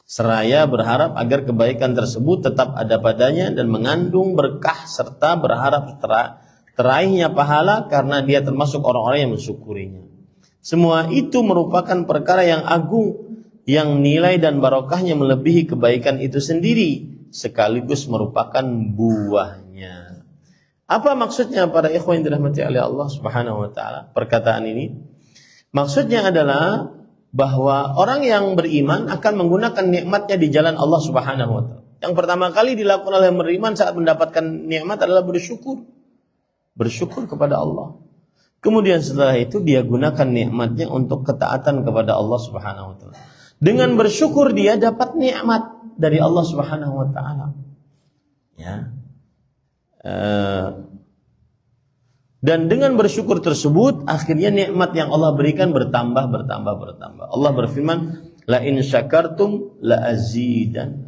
seraya berharap agar kebaikan tersebut tetap ada padanya dan mengandung berkah, serta berharap teraihnya pahala karena dia termasuk orang-orang yang mensyukurinya. Semua itu merupakan perkara yang agung, yang nilai dan barokahnya melebihi kebaikan itu sendiri, sekaligus merupakan buahnya. Apa maksudnya para ikhwan yang dirahmati oleh Allah Subhanahu wa taala perkataan ini? Maksudnya adalah bahwa orang yang beriman akan menggunakan nikmatnya di jalan Allah Subhanahu wa taala. Yang pertama kali dilakukan oleh beriman saat mendapatkan nikmat adalah bersyukur. Bersyukur kepada Allah. Kemudian setelah itu dia gunakan nikmatnya untuk ketaatan kepada Allah Subhanahu wa taala. Dengan bersyukur dia dapat nikmat dari Allah Subhanahu wa taala. Ya. Dan dengan bersyukur tersebut akhirnya nikmat yang Allah berikan bertambah. Allah berfirman, la in syakartum la azidan.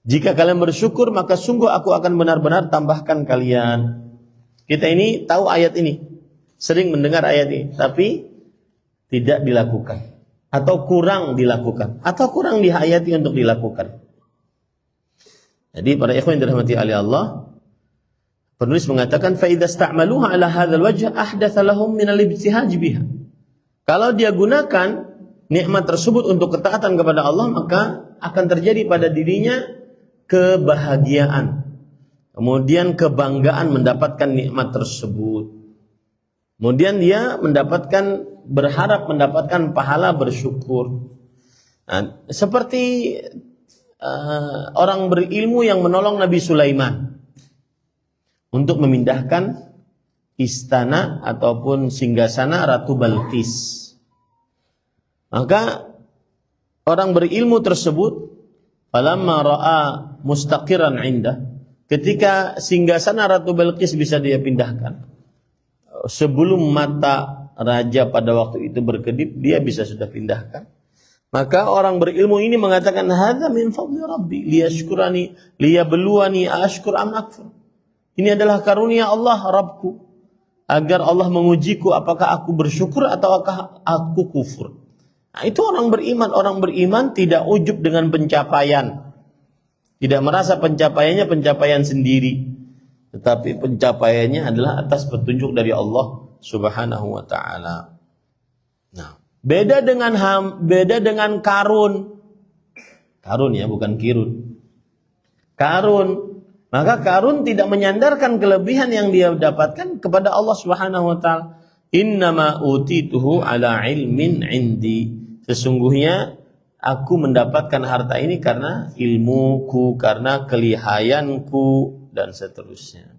Jika kalian bersyukur maka sungguh aku akan benar-benar tambahkan kalian. Kita ini tahu ayat ini, sering mendengar ayat ini, tapi tidak dilakukan atau kurang dilakukan atau kurang dihayati untuk dilakukan. Jadi para ikhwan yang dirahmati oleh Allah, penulis mengatakan fa idza sta'maluha ala hadzal wajh ahdatsa lahum min al-ibtihaj biha. Kalau dia gunakan nikmat tersebut untuk ketaatan kepada Allah, maka akan terjadi pada dirinya kebahagiaan. Kemudian kebanggaan mendapatkan nikmat tersebut. Kemudian dia berharap mendapatkan pahala bersyukur. Nah, seperti orang berilmu yang menolong Nabi Sulaiman untuk memindahkan istana ataupun singgasana Ratu Balqis. Maka orang berilmu tersebut falamma ra'a mustaqiran indah, ketika singgasana Ratu Balqis bisa dia pindahkan, sebelum mata raja pada waktu itu berkedip, dia bisa sudah pindahkan. Maka orang berilmu ini mengatakan, hadza min fadli rabbi liyashkurani liyabluwani ashkur am akfur. Ini adalah karunia Allah Rabbku, agar Allah mengujiku apakah aku bersyukur ataukah aku kufur. Nah, itu orang beriman. Orang beriman tidak ujub dengan pencapaian, tidak merasa pencapaiannya pencapaian sendiri, tetapi pencapaiannya adalah atas petunjuk dari Allah Subhanahu wa taala. Nah, beda dengan Karun. Karun ya, bukan Kirun. Karun. Maka Karun tidak menyandarkan kelebihan yang dia dapatkan kepada Allah Subhanahu wa taala. Innama utituhu ala ilmin indi. Sesungguhnya aku mendapatkan harta ini karena ilmuku, karena kelihayanku, dan seterusnya.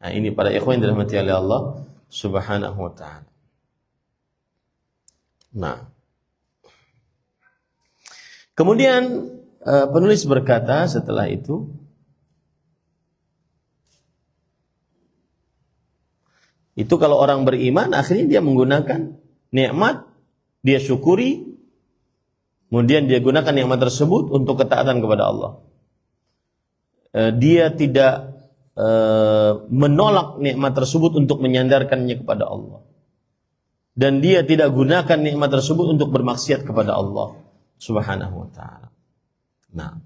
Nah, ini para ikhwan yang dirahmati oleh Allah Subhanahu wa taala. Nah, kemudian penulis berkata setelah itu kalau orang beriman akhirnya dia menggunakan nikmat, dia syukuri, kemudian dia gunakan nikmat tersebut untuk ketaatan kepada Allah. Dia tidak menolak nikmat tersebut untuk menyandarkannya kepada Allah. Dan dia tidak gunakan nikmat tersebut untuk bermaksiat kepada Allah Subhanahu wa taala. Nah,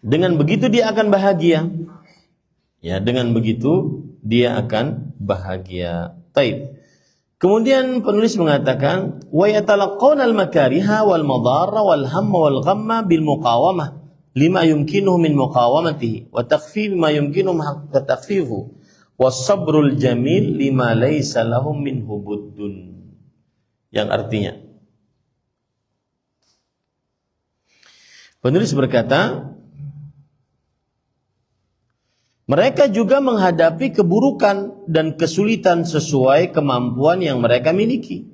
dengan begitu dia akan bahagia. Ya, dengan begitu dia akan bahagia. Taib. Kemudian penulis mengatakan wa yatalaqqawna al-makariha wal madarra wal hamma wal ghamma bil muqawamah lima yumkinuhu min muqawamatihi wa takhfif ma yumkinuhu haqqa takhfifu was sabrul jamil lima laysa lahum minhu buddun. Yang artinya, penulis berkata, mereka juga menghadapi keburukan dan kesulitan sesuai kemampuan yang mereka miliki.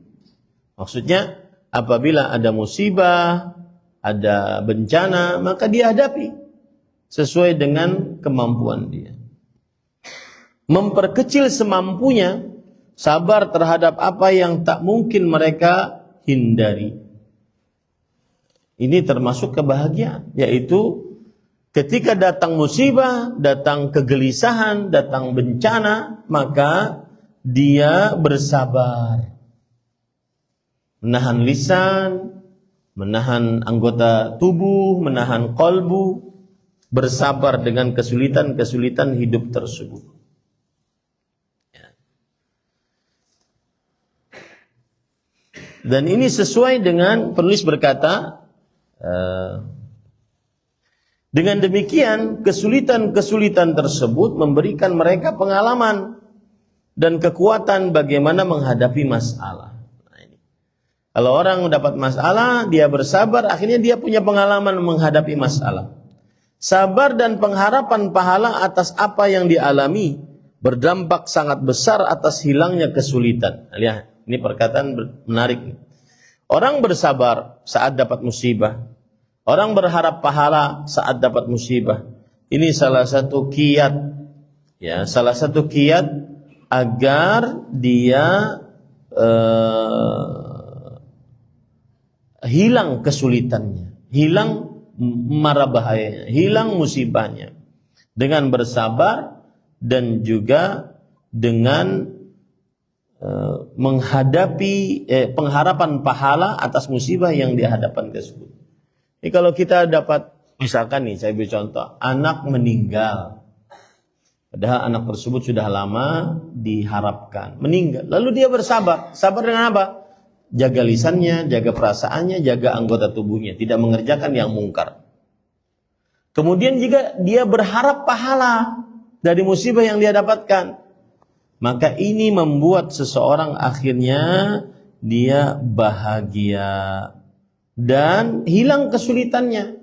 Maksudnya, apabila ada musibah, ada bencana, maka dia hadapi sesuai dengan kemampuan dia. Memperkecil semampunya, sabar terhadap apa yang tak mungkin mereka hindari. Ini termasuk kebahagiaan, yaitu ketika datang musibah, datang kegelisahan, datang bencana, maka dia bersabar. Menahan lisan, menahan anggota tubuh, menahan qalbu, bersabar dengan kesulitan-kesulitan hidup tersebut. Dan ini sesuai dengan penulis berkata, dengan demikian kesulitan-kesulitan tersebut memberikan mereka pengalaman dan kekuatan bagaimana menghadapi masalah. Nah, ini. Kalau orang dapat masalah, dia bersabar, akhirnya dia punya pengalaman menghadapi masalah. Sabar dan pengharapan pahala atas apa yang dialami berdampak sangat besar atas hilangnya kesulitan. Nah, lihat, ini perkataan menarik. Orang bersabar saat dapat musibah. Orang berharap pahala saat dapat musibah. Ini salah satu kiat, ya, salah satu kiat agar dia hilang kesulitannya, hilang mara bahayanya, hilang musibahnya dengan bersabar dan juga dengan menghadapi pengharapan pahala atas musibah yang dihadapan tersebut. Ini kalau kita dapat, misalkan nih saya beri contoh, anak meninggal, padahal anak tersebut sudah lama diharapkan meninggal, lalu dia bersabar. Sabar dengan apa? Jaga lisannya, jaga perasaannya, jaga anggota tubuhnya, tidak mengerjakan yang mungkar. Kemudian jika dia berharap pahala dari musibah yang dia dapatkan, maka ini membuat seseorang akhirnya dia bahagia dan hilang kesulitannya.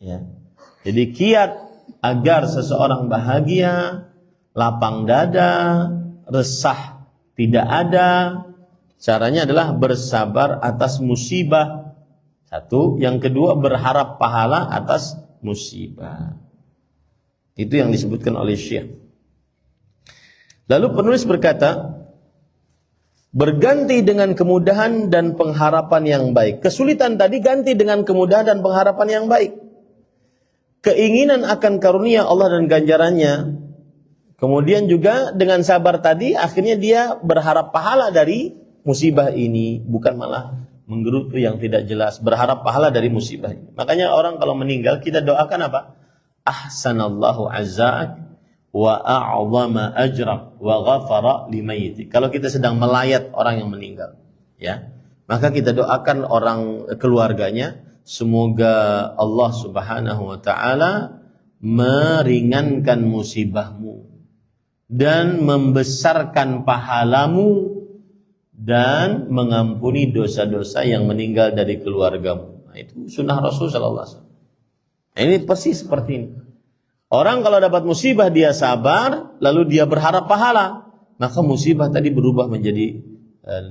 Ya. Jadi kiat agar seseorang bahagia, lapang dada, resah tidak ada, caranya adalah bersabar atas musibah. Satu, yang kedua berharap pahala atas musibah. Itu yang disebutkan oleh Syekh. Lalu penulis berkata, berganti dengan kemudahan dan pengharapan yang baik. Kesulitan tadi ganti dengan kemudahan dan pengharapan yang baik. Keinginan akan karunia Allah dan ganjarannya. Kemudian juga dengan sabar tadi, akhirnya dia berharap pahala dari musibah ini, bukan malah menggerutu yang tidak jelas, berharap pahala dari musibah ini. Makanya orang kalau meninggal kita doakan apa? Ahsanallahu azza'ak wa a'zama ajrak wa ghafara limayyiti. Kalau kita sedang melayat orang yang meninggal, ya, maka kita doakan orang keluarganya, semoga Allah Subhanahu wa taala meringankan musibahmu dan membesarkan pahalamu dan mengampuni dosa-dosa yang meninggal dari keluargamu. Nah, itu sunnah Rasul sallallahu alaihi wasallam. Nah, ini persis seperti ini. Orang kalau dapat musibah dia sabar, lalu dia berharap pahala, maka musibah tadi berubah menjadi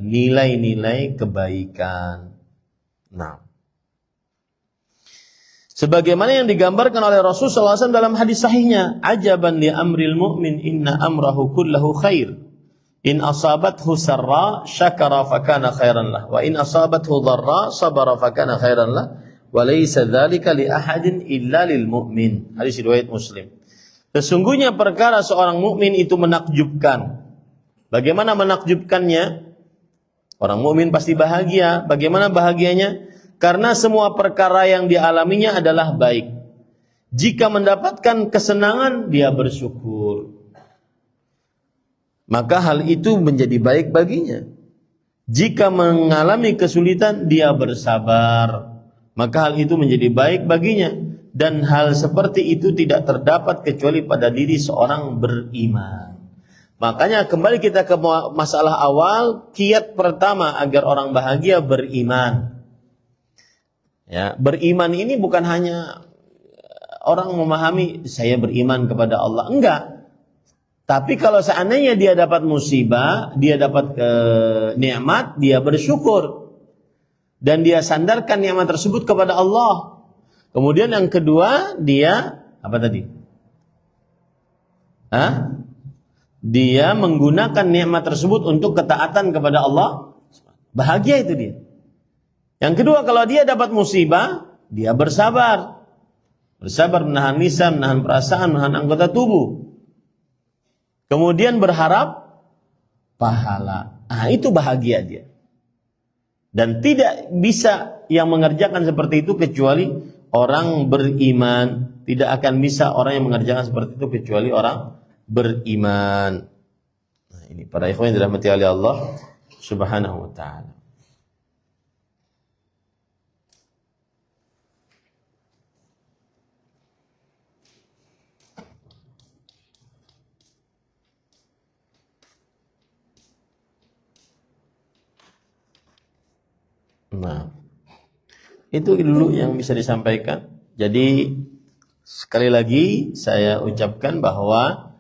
nilai-nilai kebaikan. Nah, sebagaimana yang digambarkan oleh Rasulullah SAW dalam hadis sahihnya, ajaban li amril mu'min inna amrahu kullahu khair. In asabathu sarra syakara fakana khairan lah, wa in asabathu dharra sabara fakana khairan lah. Walaysa dzalika li ahadin illa lil mu'min. Hadis riwayat Muslim. Sesungguhnya perkara seorang mukmin itu menakjubkan. Bagaimana menakjubkannya? Orang mukmin pasti bahagia. Bagaimana bahagianya? Karena semua perkara yang dialaminya adalah baik. Jika mendapatkan kesenangan, dia bersyukur. Maka hal itu menjadi baik baginya. Jika mengalami kesulitan, dia bersabar. Maka hal itu menjadi baik baginya. Dan hal seperti itu tidak terdapat kecuali pada diri seorang beriman. Makanya kembali kita ke masalah awal, kiat pertama agar orang bahagia beriman. Ya, beriman ini bukan hanya orang memahami saya beriman kepada Allah, enggak. Tapi kalau seandainya dia dapat musibah, dia dapat nikmat, dia bersyukur. Dan dia sandarkan nikmat tersebut kepada Allah. Kemudian yang kedua, dia apa tadi? Dia menggunakan nikmat tersebut untuk ketaatan kepada Allah. Bahagia itu dia. Yang kedua, kalau dia dapat musibah, dia bersabar. Bersabar menahan lisan, menahan perasaan, menahan anggota tubuh. Kemudian berharap pahala. Itu bahagia dia. Dan tidak bisa yang mengerjakan seperti itu kecuali orang beriman. Tidak akan bisa orang yang mengerjakan seperti itu kecuali orang beriman. Nah, ini para ikhwan yang dirahmati oleh Allah Subhanahu wa taala. Nah, itu dulu yang bisa disampaikan. Jadi sekali lagi saya ucapkan bahwa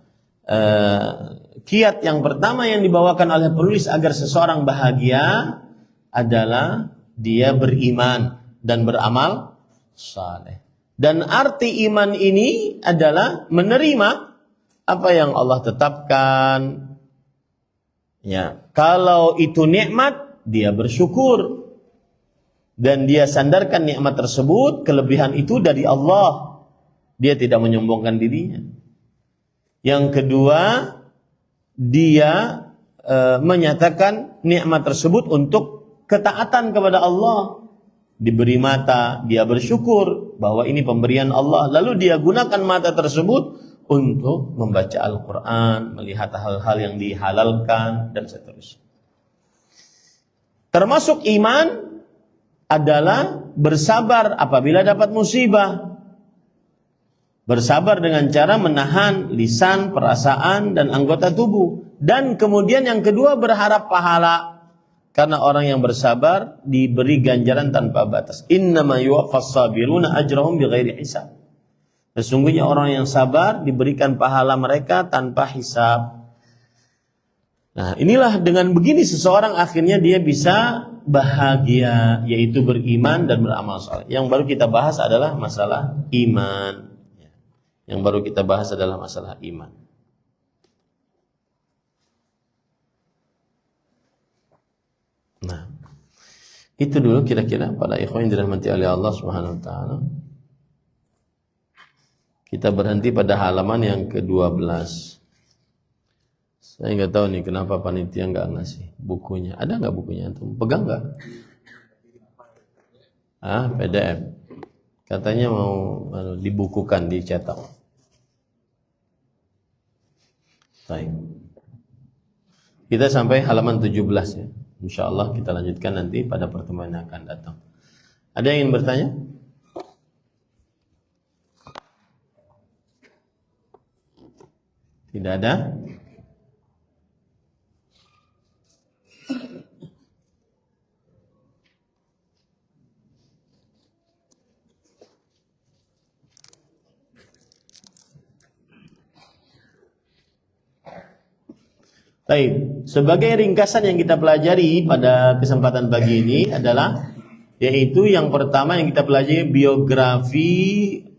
kiat yang pertama yang dibawakan oleh penulis agar seseorang bahagia adalah dia beriman dan beramal saleh. Dan arti iman ini adalah menerima apa yang Allah tetapkan. Ya, kalau itu nikmat, dia bersyukur. Dan dia sandarkan nikmat tersebut, kelebihan itu dari Allah. Dia tidak menyombongkan dirinya. Yang kedua, dia menyatakan nikmat tersebut untuk ketaatan kepada Allah. Diberi mata, dia bersyukur bahwa ini pemberian Allah. Lalu dia gunakan mata tersebut untuk membaca Al-Quran, melihat hal-hal yang dihalalkan, dan seterusnya. Termasuk iman adalah bersabar apabila dapat musibah. Bersabar dengan cara menahan lisan, perasaan, dan anggota tubuh. Dan kemudian yang kedua berharap pahala. Karena orang yang bersabar diberi ganjaran tanpa batas. Innama yuwaffas sabiruna ajrahum bighairi hisab. Sesungguhnya orang yang sabar diberikan pahala mereka tanpa hisab. Nah, inilah dengan begini seseorang akhirnya dia bisa bahagia, yaitu beriman dan beramal saleh. Yang baru kita bahas adalah masalah iman. Yang baru kita bahas adalah masalah iman. Nah, itu dulu kira-kira para ikhwan yang dirahmati oleh Allah Subhanahu wa taala. Kita berhenti pada halaman yang ke-12. Saya nggak tahu nih kenapa panitia nggak ngasih bukunya. Ada nggak bukunya? Pegang nggak? PDF. Katanya mau dibukukan, dicetak. Baik. Kita sampai halaman 17 ya. Insya Allah kita lanjutkan nanti pada pertemuan yang akan datang. Ada yang ingin bertanya? Tidak ada? Baik, sebagai ringkasan yang kita pelajari pada kesempatan pagi ini adalah yaitu yang pertama yang kita pelajari biografi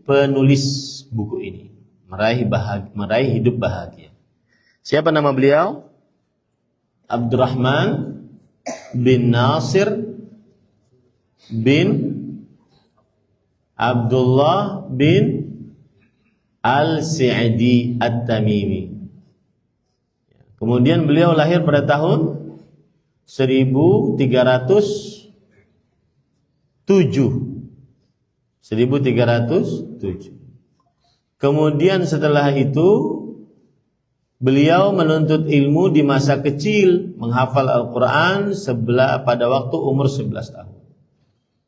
penulis buku ini, meraih hidup bahagia. Siapa nama beliau? Abdurrahman bin Nasir bin Abdullah bin Al-Sa'di At-Tamimi. Kemudian beliau lahir pada tahun 1307. 1307. Kemudian setelah itu beliau menuntut ilmu di masa kecil, menghafal Al-Quran pada waktu umur 11 tahun.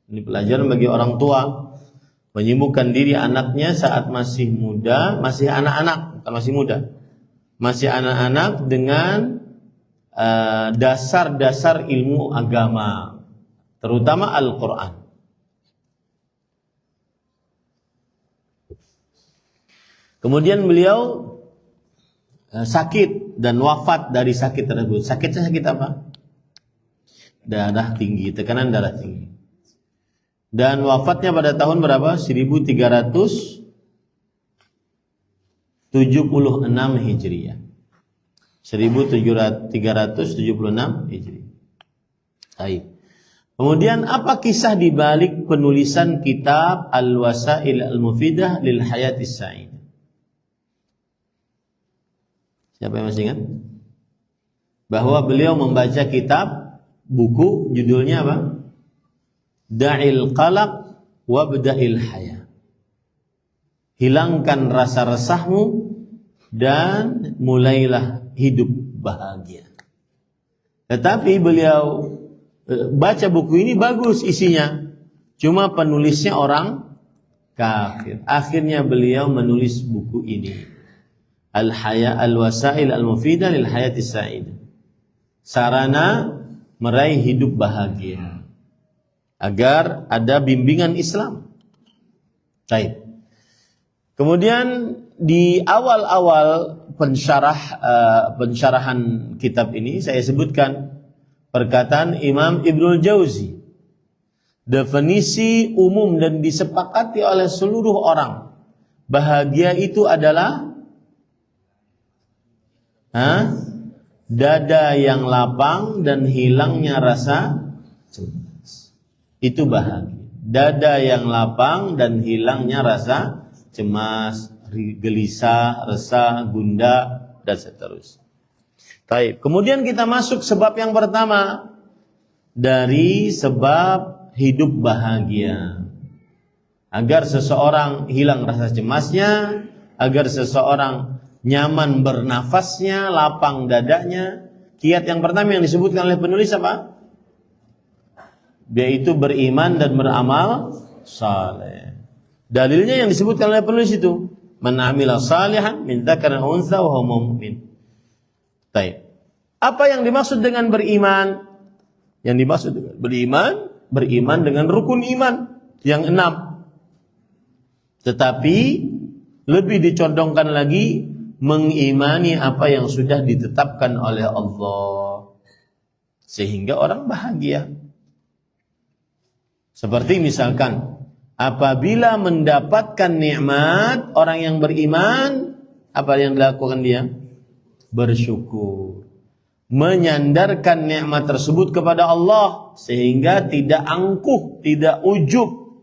Ini pelajaran bagi orang tua, menyibukkan diri anaknya saat masih muda, masih anak-anak, bukan masih muda. Masih anak-anak dengan dasar-dasar ilmu agama, terutama Al-Quran. Kemudian beliau sakit dan wafat dari sakit tersebut. Sakitnya sakit apa? Darah tinggi, tekanan darah tinggi. Dan wafatnya pada tahun berapa? 1376 Hijriah. 1376 Hijriah. Baik. Kemudian apa kisah di balik penulisan kitab Al-Wasail Al-Mufidah lil Hayatis Sa'idah? Siapa yang masih ingat? Bahwa beliau membaca kitab, buku judulnya apa? Da'il qalaq wabda'il haya. Hilangkan rasa resahmu dan mulailah hidup bahagia. Tetapi beliau baca buku ini bagus isinya, cuma penulisnya orang kafir. Akhirnya beliau menulis buku ini, Al-Wasail Al-Mufidah lil Hayatis Sa'idah. Sarana meraih hidup bahagia, agar ada bimbingan Islam. Baik. Kemudian di awal-awal pensyarahan kitab ini saya sebutkan perkataan Imam Ibnul Jauzi. Definisi umum dan disepakati oleh seluruh orang, bahagia itu adalah dada yang lapang dan hilangnya rasa cemas. Itu bahagia. Dada yang lapang dan hilangnya rasa cemas, gelisah, resah, gundah, dan seterusnya. Baik. Kemudian kita masuk sebab yang pertama dari sebab hidup bahagia. Agar seseorang hilang rasa cemasnya, agar seseorang nyaman bernafasnya, lapang dadanya. Kiat yang pertama yang disebutkan oleh penulis apa? Yaitu beriman dan beramal saleh. Dalilnya yang disebutkan oleh penulis itu, man amila salihan min dzakarin aw untha wa huwa mu'min. Baik. Apa yang dimaksud dengan beriman? Yang dimaksud dengan beriman dengan rukun iman yang 6. Tetapi lebih dicondongkan lagi mengimani apa yang sudah ditetapkan oleh Allah, sehingga orang bahagia. Seperti misalkan apabila mendapatkan nikmat, orang yang beriman, apa yang dilakukan dia? Bersyukur, menyandarkan nikmat tersebut kepada Allah sehingga tidak angkuh, tidak ujub.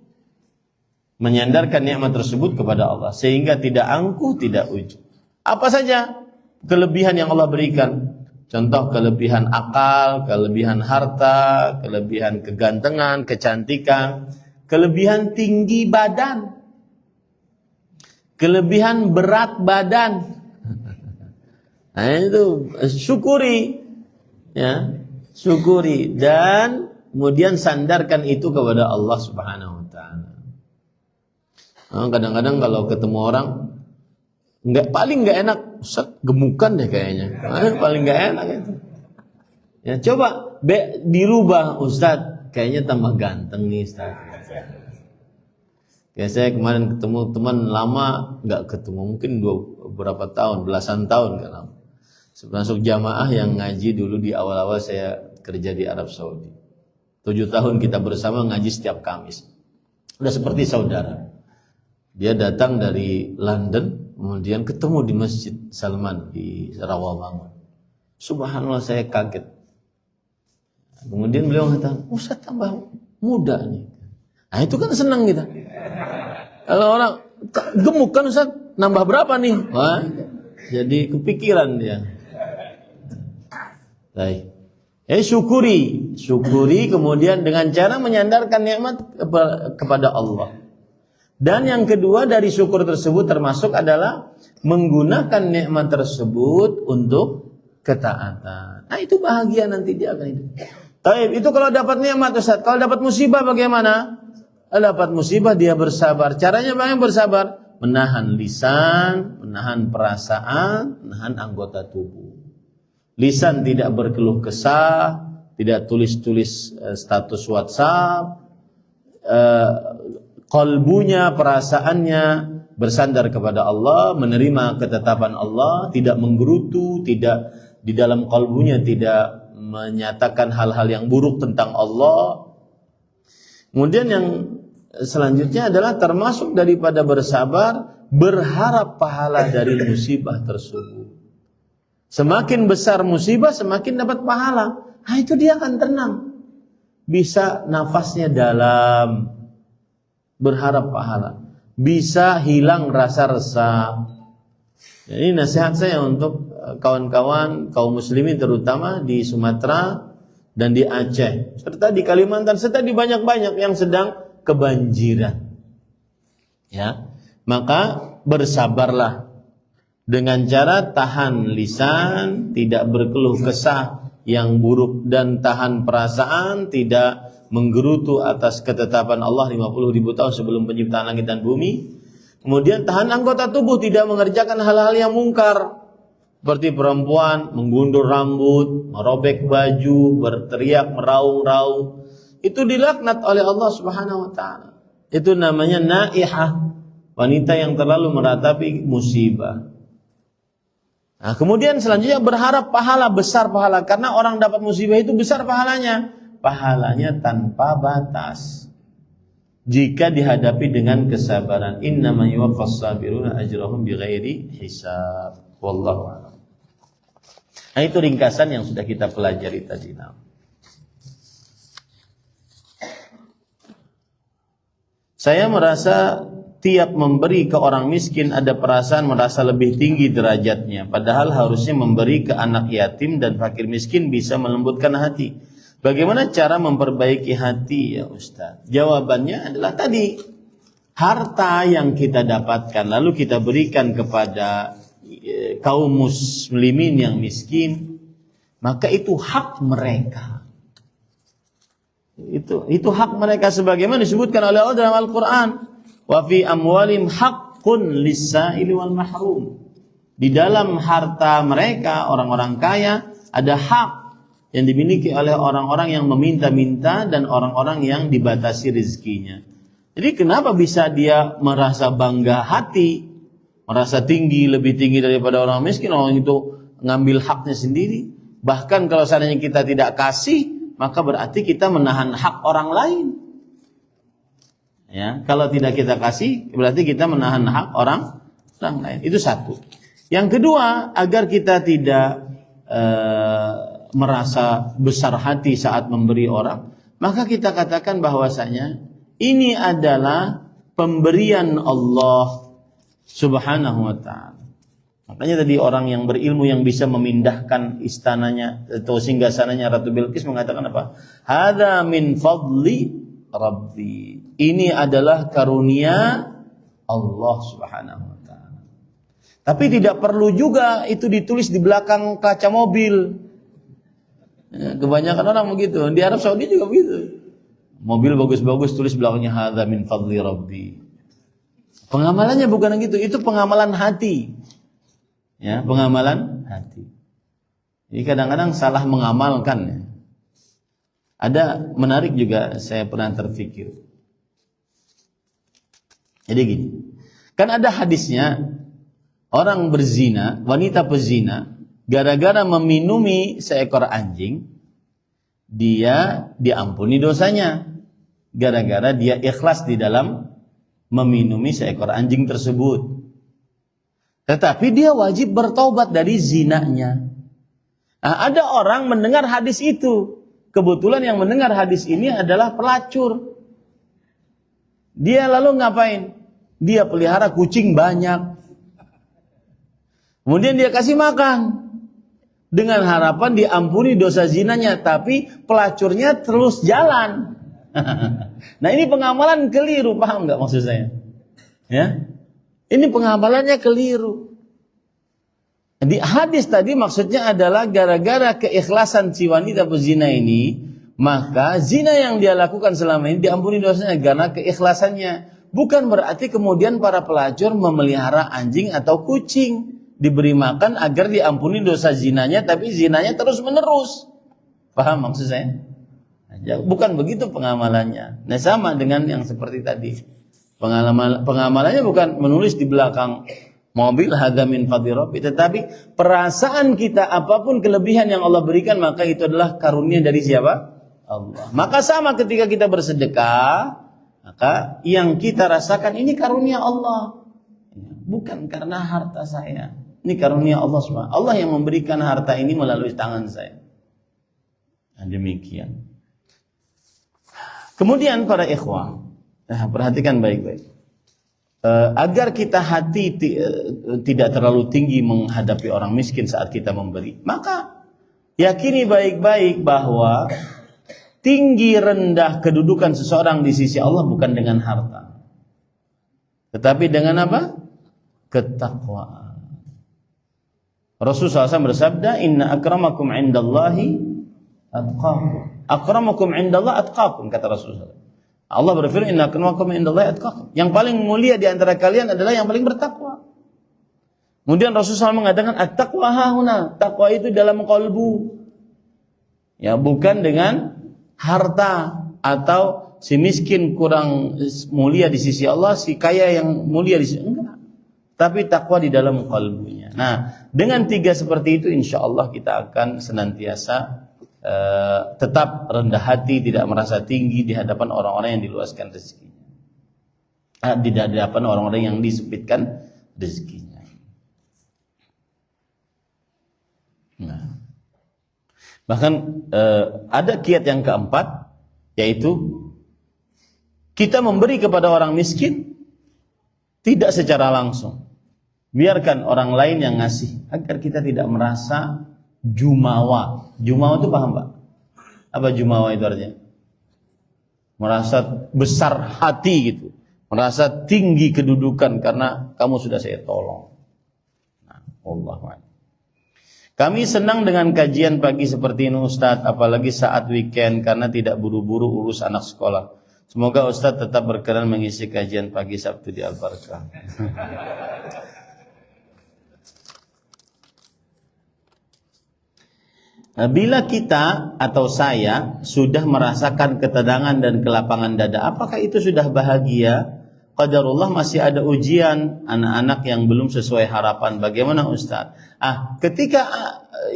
Menyandarkan nikmat tersebut kepada Allah sehingga tidak angkuh, tidak ujub. Apa saja kelebihan yang Allah berikan? Contoh kelebihan akal, kelebihan harta, kelebihan kegantengan, kecantikan, kelebihan tinggi badan, kelebihan berat badan. Nah itu syukuri, ya, syukuri dan kemudian sandarkan itu kepada Allah Subhanahu Wa Taala. Kadang-kadang kalau ketemu orang paling nggak enak, Ustaz gemukan deh kayaknya, paling nggak enak itu. Ya coba dirubah, Ustaz kayaknya tambah ganteng nih Ustaz. Ya saya kemarin ketemu teman lama nggak ketemu, mungkin beberapa tahun, belasan tahun kan lama. Masuk jamaah yang ngaji dulu di awal-awal saya kerja di Arab Saudi. 7 tahun kita bersama ngaji setiap Kamis. Udah seperti saudara. Dia datang dari London, kemudian ketemu di Masjid Salman di Rawamangun. Subhanallah saya kaget. Kemudian beliau kata, Ustaz tambah muda nih. Nah itu kan senang kita. Kalau orang gemuk kan Ustaz, nambah berapa nih? Wah, jadi kepikiran dia. Baik. Syukuri kemudian dengan cara menyandarkan nikmat kepada Allah. Dan yang kedua dari syukur tersebut termasuk adalah menggunakan nikmat tersebut untuk ketaatan. Nah itu bahagia nanti dia akan hidup. Baik, itu kalau dapat nikmat Ustaz. Kalau dapat musibah bagaimana? Dapat musibah dia bersabar. Caranya bagaimana bersabar? Menahan lisan, menahan perasaan, menahan anggota tubuh. Lisan tidak berkeluh kesah, tidak tulis-tulis status WhatsApp, qalbunya, perasaannya bersandar kepada Allah, menerima ketetapan Allah, tidak menggerutu, tidak di dalam qalbunya tidak menyatakan hal-hal yang buruk tentang Allah. Kemudian yang selanjutnya adalah termasuk daripada bersabar, berharap pahala dari musibah tersebut. Semakin besar musibah, semakin dapat pahala. Nah itu dia akan tenang. bisa nafasnya dalam, berharap pahala, bisa hilang rasa resah. Jadi nasihat saya untuk kawan-kawan kaum muslimin terutama di Sumatera dan di Aceh serta di Kalimantan serta di banyak-banyak yang sedang kebanjiran. Ya, maka bersabarlah dengan cara tahan lisan, tidak berkeluh kesah yang buruk dan tahan perasaan, tidak menggerutu atas ketetapan Allah 50.000 tahun sebelum penciptaan langit dan bumi. Kemudian tahan anggota tubuh, tidak mengerjakan hal-hal yang mungkar seperti perempuan menggundur rambut, merobek baju, berteriak, meraung-raung. Itu dilaknat oleh Allah Subhanahu wa taala. Itu namanya naihah, wanita yang terlalu meratapi musibah. Nah, kemudian selanjutnya berharap pahala, besar pahala, karena orang dapat musibah itu besar pahalanya. Pahalanya tanpa batas jika dihadapi dengan kesabaran. Innama yuwaffas sabiruna ajrahum bighairi hisab. Wallahu a'lam. Nah, itu ringkasan yang sudah kita pelajari tadi. Saya merasa tiap memberi ke orang miskin ada perasaan merasa lebih tinggi derajatnya, padahal harusnya memberi ke anak yatim dan fakir miskin bisa melembutkan hati. Bagaimana cara memperbaiki hati ya Ustaz? Jawabannya adalah tadi, harta yang kita dapatkan lalu kita berikan kepada kaum muslimin yang miskin, maka itu hak mereka. Itu hak mereka sebagaimana disebutkan oleh Allah dalam Al-Qur'an. Wa fi amwalim haqqun lis-sa'ili wal mahrum. Di dalam harta mereka, orang-orang kaya, ada hak yang dimiliki oleh orang-orang yang meminta-minta dan orang-orang yang dibatasi rezekinya. Jadi kenapa bisa dia merasa bangga hati, merasa tinggi, lebih tinggi daripada orang miskin? Orang itu ngambil haknya sendiri. Bahkan kalau seandainya kita tidak kasih, maka berarti kita menahan hak orang lain. Ya, kalau tidak kita kasih, berarti kita menahan hak orang lain. Itu satu. Yang kedua, agar kita tidak merasa besar hati saat memberi orang, maka kita katakan bahwasanya ini adalah pemberian Allah Subhanahu wa ta'ala. Makanya tadi orang yang berilmu yang bisa memindahkan istananya atau singgasananya Ratu Bilqis mengatakan apa? Hadza min fadli Rabbi. Ini adalah karunia Allah Subhanahu wa ta'ala. Tapi tidak perlu juga itu ditulis di belakang kaca mobil. Kebanyakan orang begitu. Di Arab Saudi juga begitu. Mobil bagus-bagus tulis belakangnya hadza min fadli Rabbi. Pengamalannya bukan gitu, itu pengamalan hati. Ya, pengamalan hati. Jadi kadang-kadang salah mengamalkan ya. Ada menarik juga, saya pernah terfikir. Jadi gini, kan ada hadisnya orang berzina, wanita pezina, gara-gara meminumi seekor anjing, dia diampuni dosanya. Gara-gara dia ikhlas di dalam meminumi seekor anjing tersebut. Tetapi dia wajib bertobat dari zinanya. Nah, ada orang mendengar hadis itu. Kebetulan yang mendengar hadis ini adalah pelacur. Dia lalu ngapain? Dia pelihara kucing banyak. Kemudian dia kasih makan. Dengan harapan diampuni dosa zinanya. Tapi pelacurnya terus jalan. Nah, ini pengamalan keliru. Paham gak maksud saya? Ya, ini pengamalannya keliru. Di hadis tadi maksudnya adalah gara-gara keikhlasan si wanita pezina ini, maka zina yang dia lakukan selama ini diampuni dosanya karena keikhlasannya. Bukan berarti kemudian para pelacur memelihara anjing atau kucing diberi makan agar diampuni dosa zinanya, tapi zinanya terus menerus. Paham maksud saya? Bukan begitu pengamalannya. Nah, sama dengan yang seperti tadi. Pengamalannya bukan menulis di belakang mobil hadza min fadli Rabbi, tetapi perasaan kita apapun kelebihan yang Allah berikan maka itu adalah karunia dari siapa? Allah. Maka sama ketika kita bersedekah, maka yang kita rasakan ini karunia Allah. Bukan karena harta saya. Ini karunia Allah SWT. Allah yang memberikan harta ini melalui tangan saya. Nah, demikian. Kemudian para ikhwah, perhatikan baik-baik. Agar kita hati tidak terlalu tinggi menghadapi orang miskin saat kita memberi, maka yakini baik-baik bahwa tinggi rendah kedudukan seseorang di sisi Allah bukan dengan harta, tetapi dengan apa? Ketakwaan. Rasulullah SAW bersabda, Inna akramakum indallahi atqakum. Akramakum indallah atqakum, kata Rasulullah. Allah berfirman, Inna akramakum indallahi atqakum. Yang paling mulia di antara kalian adalah yang paling bertakwa. Kemudian Rasulullah SAW mengatakan, at-taqwa hahuna. Takwa itu dalam qalbu. Ya, bukan dengan harta, atau si miskin kurang mulia di sisi Allah, si kaya yang mulia di sisi enggak. Tapi takwa di dalam qalbunya. Nah, dengan 3 seperti itu insya Allah kita akan senantiasa tetap rendah hati, tidak merasa tinggi di hadapan orang-orang yang diluaskan rezekinya, di hadapan orang-orang yang disempitkan rezekinya. Nah, bahkan ada kiat yang keempat, yaitu kita memberi kepada orang miskin tidak secara langsung, biarkan orang lain yang ngasih, agar kita tidak merasa jumawa. Jumawa itu paham Pak? Apa jumawa itu artinya? Merasa besar hati gitu, merasa tinggi kedudukan karena kamu sudah saya tolong. Nah, Allahuakbar. Kami senang dengan kajian pagi seperti ini Ustadz, apalagi saat weekend karena tidak buru-buru urus anak sekolah. Semoga Ustadz tetap berkenan mengisi kajian pagi Sabtu di Al-Barakah. Bila kita atau saya sudah merasakan ketenangan dan kelapangan dada, apakah itu sudah bahagia? Qadarullah masih ada ujian anak-anak yang belum sesuai harapan. Bagaimana Ustaz? Ketika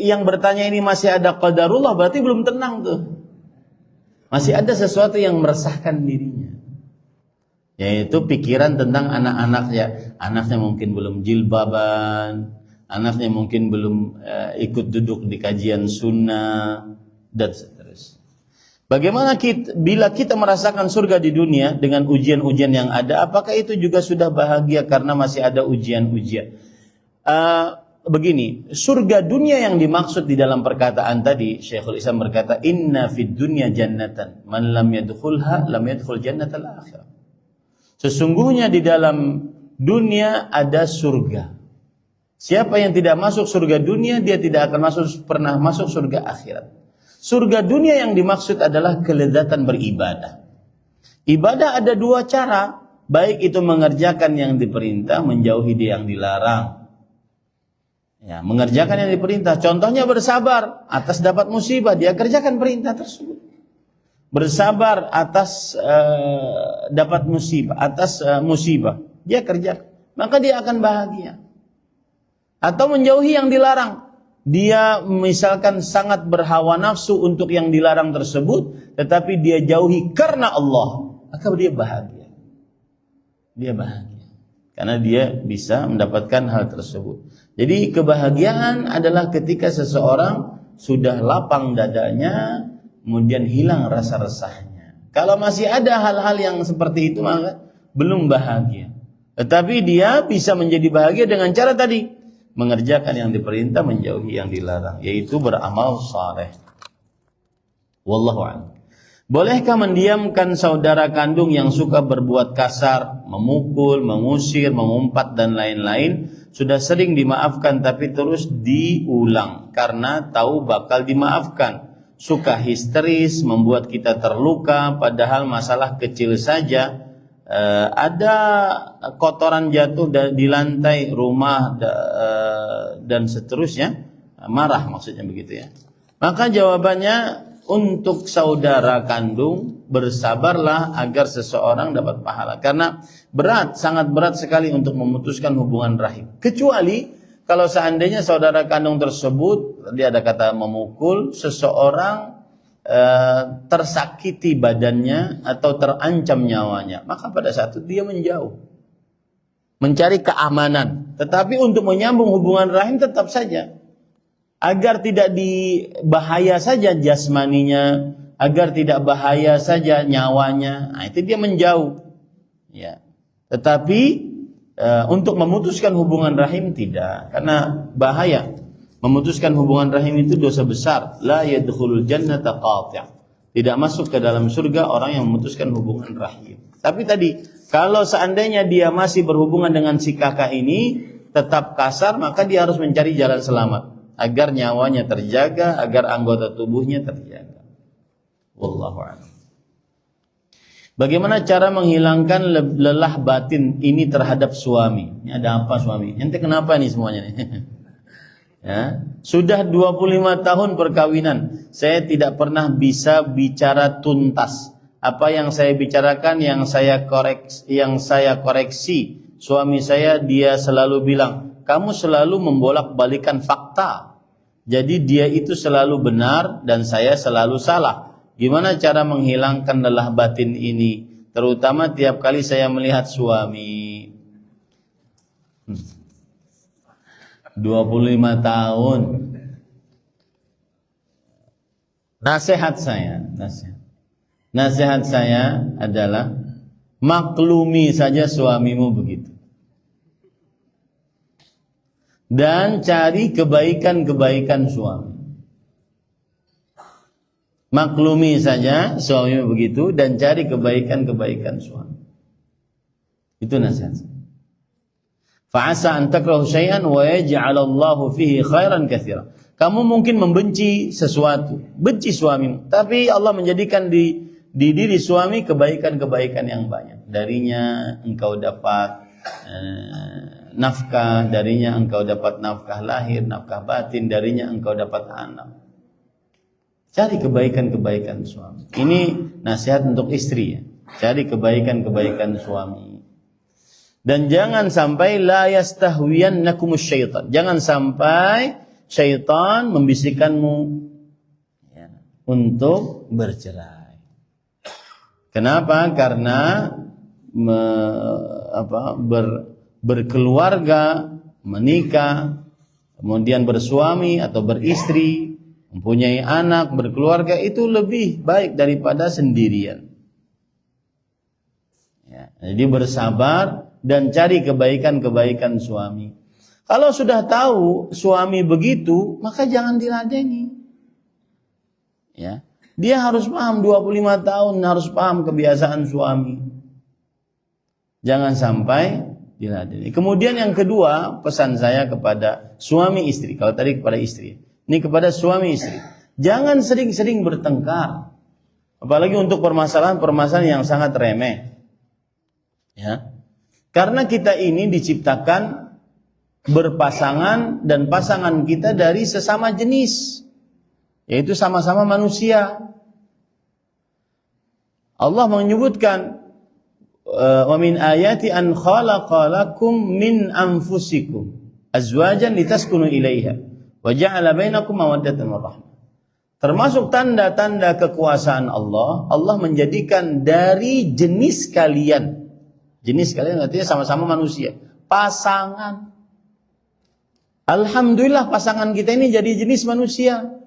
yang bertanya ini masih ada qadarullah, berarti belum tenang tuh. Masih ada sesuatu yang meresahkan dirinya. Yaitu pikiran tentang anak-anaknya. Anaknya mungkin belum jilbaban, anaknya mungkin belum ikut duduk di kajian sunnah, dan seterusnya. Bagaimana bila kita merasakan surga di dunia dengan ujian-ujian yang ada, apakah itu juga sudah bahagia karena masih ada ujian-ujian? Begini, surga dunia yang dimaksud di dalam perkataan tadi, Syekhul Islam berkata, Inna fid dunya jannatan, man lam yadkhulha lam yadkhul jannatal akhirah. Sesungguhnya di dalam dunia ada surga. Siapa yang tidak masuk surga dunia, dia tidak akan pernah masuk surga akhirat. Surga dunia yang dimaksud adalah kelezatan beribadah. Ibadah ada 2 cara, baik itu mengerjakan yang diperintah, menjauhi yang dilarang. Ya, mengerjakan yang diperintah, contohnya bersabar atas dapat musibah, dia kerjakan perintah tersebut. Bersabar atas dapat musibah, musibah, dia kerjakan, maka dia akan bahagia. Atau menjauhi yang dilarang. Dia misalkan sangat berhawa nafsu untuk yang dilarang tersebut, tetapi dia jauhi karena Allah, maka dia bahagia. Dia bahagia karena dia bisa mendapatkan hal tersebut. Jadi kebahagiaan adalah ketika seseorang sudah lapang dadanya, kemudian hilang rasa resahnya. Kalau masih ada hal-hal yang seperti itu, maka belum bahagia. Tetapi dia bisa menjadi bahagia dengan cara tadi, mengerjakan yang diperintah, menjauhi yang dilarang, yaitu beramal saleh. Wallahu a'lam. Bolehkah mendiamkan saudara kandung yang suka berbuat kasar, memukul, mengusir, mengumpat dan lain-lain? Sudah sering dimaafkan tapi terus diulang karena tahu bakal dimaafkan. Suka histeris, membuat kita terluka, padahal masalah kecil saja. Ada kotoran jatuh di lantai rumah dan seterusnya, marah maksudnya begitu ya. Maka jawabannya, untuk saudara kandung bersabarlah agar seseorang dapat pahala, karena sangat berat sekali untuk memutuskan hubungan rahim, kecuali kalau seandainya saudara kandung tersebut, dia ada kata memukul seseorang, tersakiti badannya atau terancam nyawanya, maka pada saat itu dia menjauh, mencari keamanan. Tetapi untuk menyambung hubungan rahim tetap saja, agar tidak dibahaya saja jasmaninya, agar tidak bahaya saja nyawanya, nah, itu dia menjauh. Ya. Tetapi untuk memutuskan hubungan rahim tidak, karena bahaya. Memutuskan hubungan rahim itu dosa besar. La yadkhulul jannata qati'. Tidak masuk ke dalam surga orang yang memutuskan hubungan rahim. Tapi tadi, kalau seandainya dia masih berhubungan dengan si kakak ini tetap kasar, maka dia harus mencari jalan selamat agar nyawanya terjaga, agar anggota tubuhnya terjaga. Wallahu a'lam. Bagaimana cara menghilangkan lelah batin ini terhadap suami? Ini ada apa suami? Ente kenapa nih semuanya nih? Ya, sudah 25 tahun perkawinan, saya tidak pernah bisa bicara tuntas. Apa yang saya bicarakan, yang saya koreksi. Suami saya, dia selalu bilang, kamu selalu membolak-balikan fakta. Jadi dia itu selalu benar dan saya selalu salah. Gimana cara menghilangkan lelah batin ini? Terutama tiap kali saya melihat suami. 25 tahun. Nasihat saya adalah maklumi saja suamimu begitu. Dan cari kebaikan-kebaikan suami. Maklumi saja suamimu begitu dan cari kebaikan-kebaikan suami. Itu nasihat saya. Fa'asa an takrahu syai'an wa yaj'alallahu fihi khairan katsira. Kamu mungkin membenci sesuatu, benci suamimu, tapi Allah menjadikan di diri suami kebaikan-kebaikan yang banyak. Darinya engkau dapat nafkah, darinya engkau dapat nafkah lahir, nafkah batin, darinya engkau dapat anak. Cari kebaikan-kebaikan suami. Ini nasihat untuk istri ya. Cari kebaikan-kebaikan suami. Dan jangan sampai la yastahwiyannakumus syaitan. Jangan sampai syaitan membisikkanmu ya, untuk bercerai. Kenapa? Karena berkeluarga, menikah, kemudian bersuami atau beristri, mempunyai anak, berkeluarga itu lebih baik daripada sendirian. Ya, jadi bersabar dan cari kebaikan-kebaikan suami. Kalau sudah tahu suami begitu, maka jangan diladeni. Ya, dia harus paham 25 tahun harus paham kebiasaan suami. Jangan sampai diladeni. Kemudian yang kedua, pesan saya kepada suami istri. Kalau tadi kepada istri, ini kepada suami istri. Jangan sering-sering bertengkar. Apalagi untuk permasalahan-permasalahan yang sangat remeh. Ya. Karena kita ini diciptakan berpasangan dan pasangan kita dari sesama jenis, yaitu sama-sama manusia. Allah menyebutkan wa min ayati an khalaqa lakum min anfusikum azwajan litaskunu ilaiha wa ja'ala bainakum mawaddatan wa rahmah. Termasuk tanda-tanda kekuasaan Allah, Allah menjadikan dari jenis kalian. Jenis kalian artinya sama-sama manusia. Pasangan. Alhamdulillah pasangan kita ini jadi jenis manusia.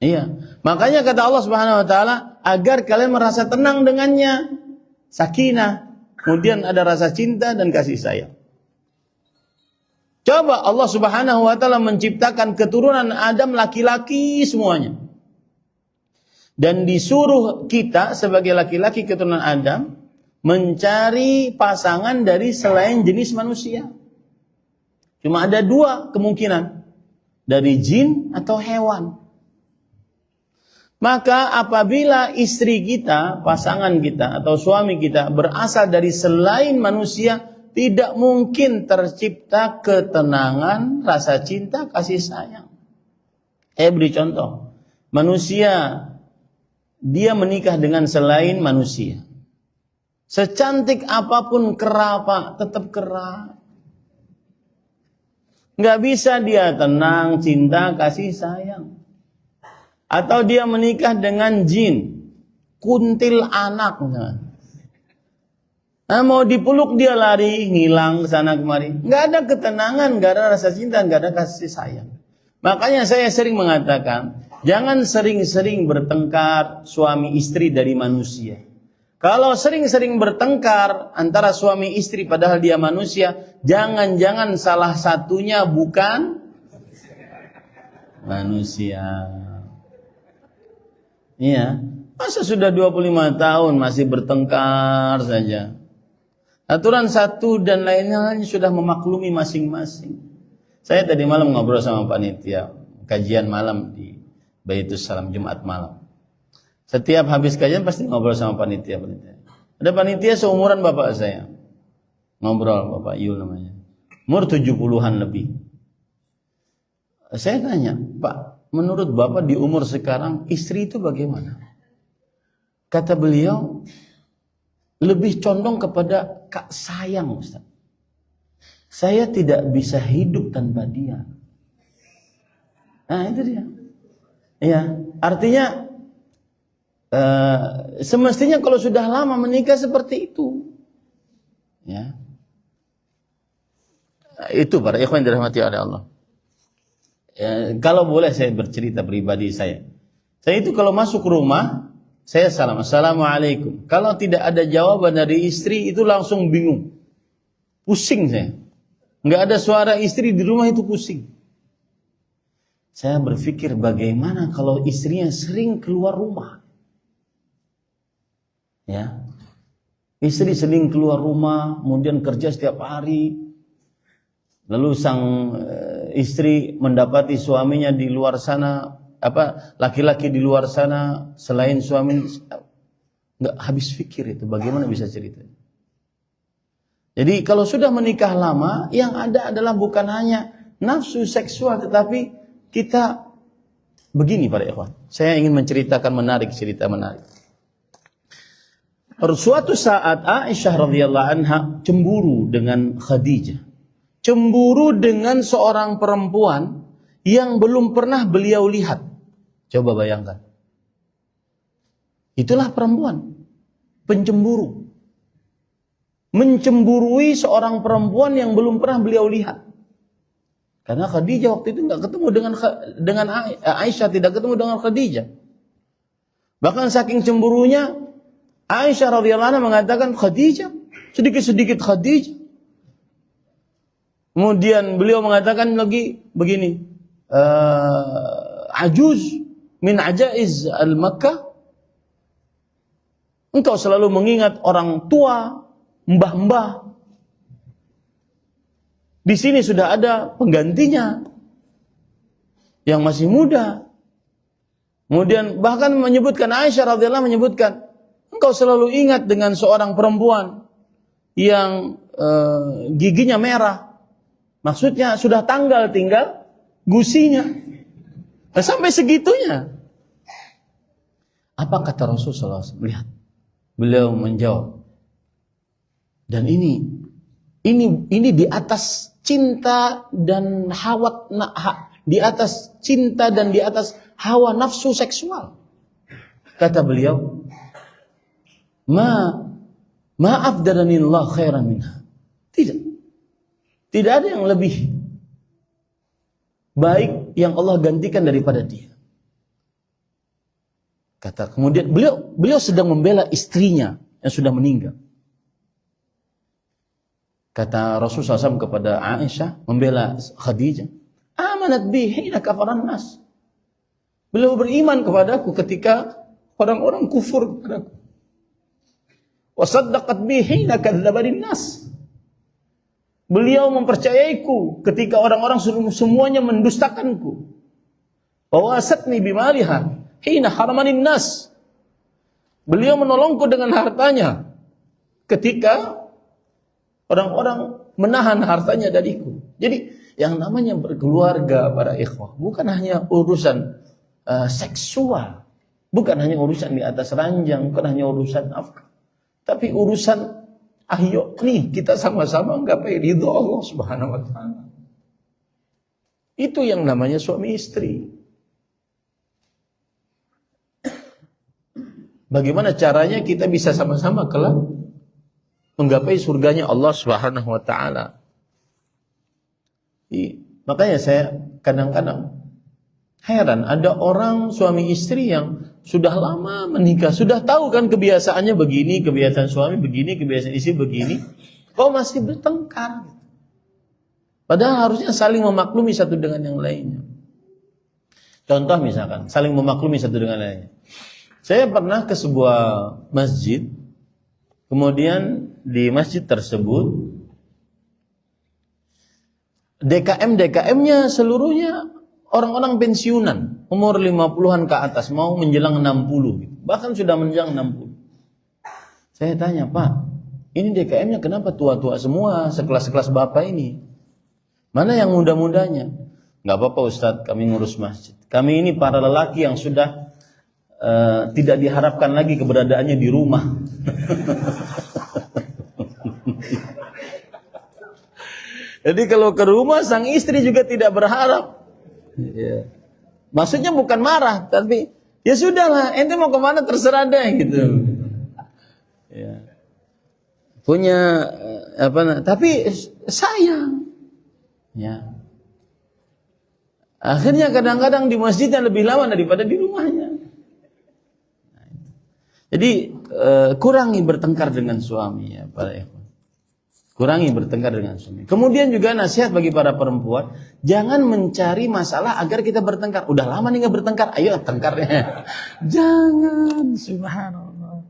Iya. Makanya kata Allah Subhanahu wa taala, agar kalian merasa tenang dengannya. Sakinah. Kemudian ada rasa cinta dan kasih sayang. Coba Allah Subhanahu wa taala menciptakan keturunan Adam laki-laki semuanya. Dan disuruh kita sebagai laki-laki keturunan Adam mencari pasangan dari selain jenis manusia. Cuma ada dua kemungkinan. Dari jin atau hewan. Maka apabila istri kita, pasangan kita atau suami kita berasal dari selain manusia, tidak mungkin tercipta ketenangan, rasa cinta, kasih sayang. Beri contoh. Manusia, dia menikah dengan selain manusia. Secantik apapun kera, Pak, tetap kera. Nggak bisa dia tenang, cinta, kasih sayang. Atau dia menikah dengan jin, kuntil anak. Nah, mau dipeluk dia lari, ngilang ke sana kemari. Nggak ada ketenangan, nggak ada rasa cinta, nggak ada kasih sayang. Makanya saya sering mengatakan, Jangan sering-sering bertengkar suami istri dari manusia. Kalau sering-sering bertengkar antara suami istri padahal dia manusia, jangan-jangan salah satunya bukan manusia. Iya, masa sudah 25 tahun masih bertengkar saja. Aturan satu dan lainnya sudah memaklumi masing-masing. Saya tadi malam ngobrol sama panitia kajian malam di Baitus Salam Jumat malam. Setiap habis kajian pasti ngobrol sama panitia. Ada panitia seumuran bapak saya. Ngobrol, Bapak Yul namanya. Umur 70-an lebih. Saya tanya, Pak, menurut Bapak di umur sekarang istri itu bagaimana? Kata beliau, lebih condong kepada kak sayang, Ustaz. Saya tidak bisa hidup tanpa dia. Nah, itu dia. Ya, artinya semestinya kalau sudah lama menikah seperti itu. Ya. Itu para ikhwan yang dirahmati oleh Allah. Ya, kalau boleh saya bercerita pribadi saya. Saya itu kalau masuk rumah, saya salam, assalamualaikum. Kalau tidak ada jawaban dari istri itu langsung bingung. Pusing saya. Nggak ada suara istri di rumah itu pusing. Saya berpikir bagaimana kalau istrinya sering keluar rumah. Ya. Istri sering keluar rumah, kemudian kerja setiap hari. Lalu sang istri mendapati suaminya di luar sana, laki-laki di luar sana selain suami, nggak habis pikir itu bagaimana bisa cerita. Jadi kalau sudah menikah lama, yang ada adalah bukan hanya nafsu seksual, tetapi kita begini para ikhwan. Saya ingin menceritakan cerita menarik. Suatu saat Aisyah radhiyallahu anha cemburu dengan Khadijah. Cemburu dengan seorang perempuan yang belum pernah beliau lihat. Coba bayangkan. Itulah perempuan, pencemburu. Mencemburui seorang perempuan yang belum pernah beliau lihat. Karena Khadijah waktu itu nggak ketemu dengan Aisyah, tidak ketemu dengan Khadijah. Bahkan saking cemburunya, Aisyah radhiyallahu anha mengatakan Khadijah, sedikit-sedikit Khadijah. Kemudian beliau mengatakan lagi begini, ajuz min ajaiz al-Makkah. Engkau selalu mengingat orang tua, mbah-mbah. Di sini sudah ada penggantinya yang masih muda. Kemudian bahkan menyebutkan Aisyah radhiyallahu menyebutkan, engkau selalu ingat dengan seorang perempuan yang giginya merah. Maksudnya sudah tanggal tinggal gusinya. Nah, sampai segitunya. Apa kata Rasulullah SAW? Lihat. Beliau menjawab. Dan ini di atas cinta dan di atas cinta dan di atas hawa nafsu seksual. Kata beliau, maaf daranillah khairan minha. Tidak ada yang lebih baik yang Allah gantikan daripada dia. Kemudian beliau sedang membela istrinya yang sudah meninggal. Kata Rasulullah SAW kepada Aisyah, membela Khadijah, amanat bi hina kafaran nas. Beliau beriman kepadaku ketika orang-orang kufur kepadaku. Wa saddaqat bi hina kadzabarin nas. Beliau mempercayaiku ketika orang-orang semuanya mendustakanku. Wa wasatni bimaliha hina haramanin nas. Beliau menolongku dengan hartanya ketika orang-orang menahan hartanya dariku. Jadi yang namanya berkeluarga para ikhwah bukan hanya urusan seksual, bukan hanya urusan di atas ranjang, bukan hanya urusan nafkah, tapi urusan ayo nih kita sama-sama menggapai ridho Allah Subhanahu wa taala. Itu yang namanya suami istri. Bagaimana caranya kita bisa sama-sama kelak menggapai surganya Allah Subhanahu wa taala. Makanya saya kadang-kadang Heran, ada orang suami istri yang sudah lama menikah, sudah tahu kan kebiasaannya begini, kebiasaan suami begini, kebiasaan istri begini, kok masih bertengkar? Padahal harusnya saling memaklumi satu dengan yang lainnya. Contoh misalkan, saling memaklumi satu dengan lainnya. Saya pernah ke sebuah masjid, kemudian di masjid tersebut DKM-nya seluruhnya orang-orang pensiunan, umur 50-an ke atas, mau menjelang 60 gitu. Bahkan sudah menjelang 60. Saya tanya, "Pak, ini DKM-nya kenapa tua-tua semua, sekelas-kelas Bapak ini? Mana yang muda-mudanya?" "Enggak apa-apa Ustadz, kami ngurus masjid. Kami ini para lelaki yang sudah tidak diharapkan lagi keberadaannya di rumah." Jadi kalau ke rumah sang istri juga tidak berharap. Ya. Maksudnya bukan marah, tapi ya sudahlah, ente mau kemana terserah deh gitu. Ya. Punya tapi sayang. Ya. Akhirnya kadang-kadang di masjidnya lebih lama daripada di rumahnya. Jadi kurangi bertengkar dengan suami ya para ikhwan. Kurangi bertengkar dengan suami. Kemudian juga nasihat bagi para perempuan, jangan mencari masalah agar kita bertengkar. Udah lama nih nggak bertengkar, ayo tengkarnya. Jangan, subhanallah.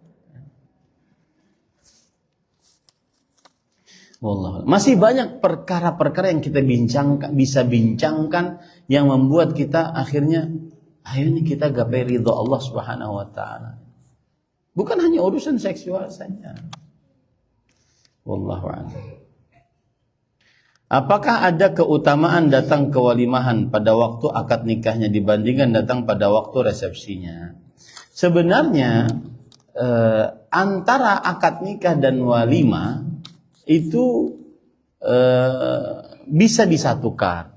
Wallah. Masih banyak perkara-perkara yang kita bisa bincangkan yang membuat kita akhirnya kita gapai ridha Allah Subhanahu wa taala. Bukan hanya urusan seksual saja. Wallahu a'lam. Apakah ada keutamaan datang ke walimahan pada waktu akad nikahnya dibandingkan datang pada waktu resepsinya? Sebenarnya antara akad nikah dan walimah itu bisa disatukan.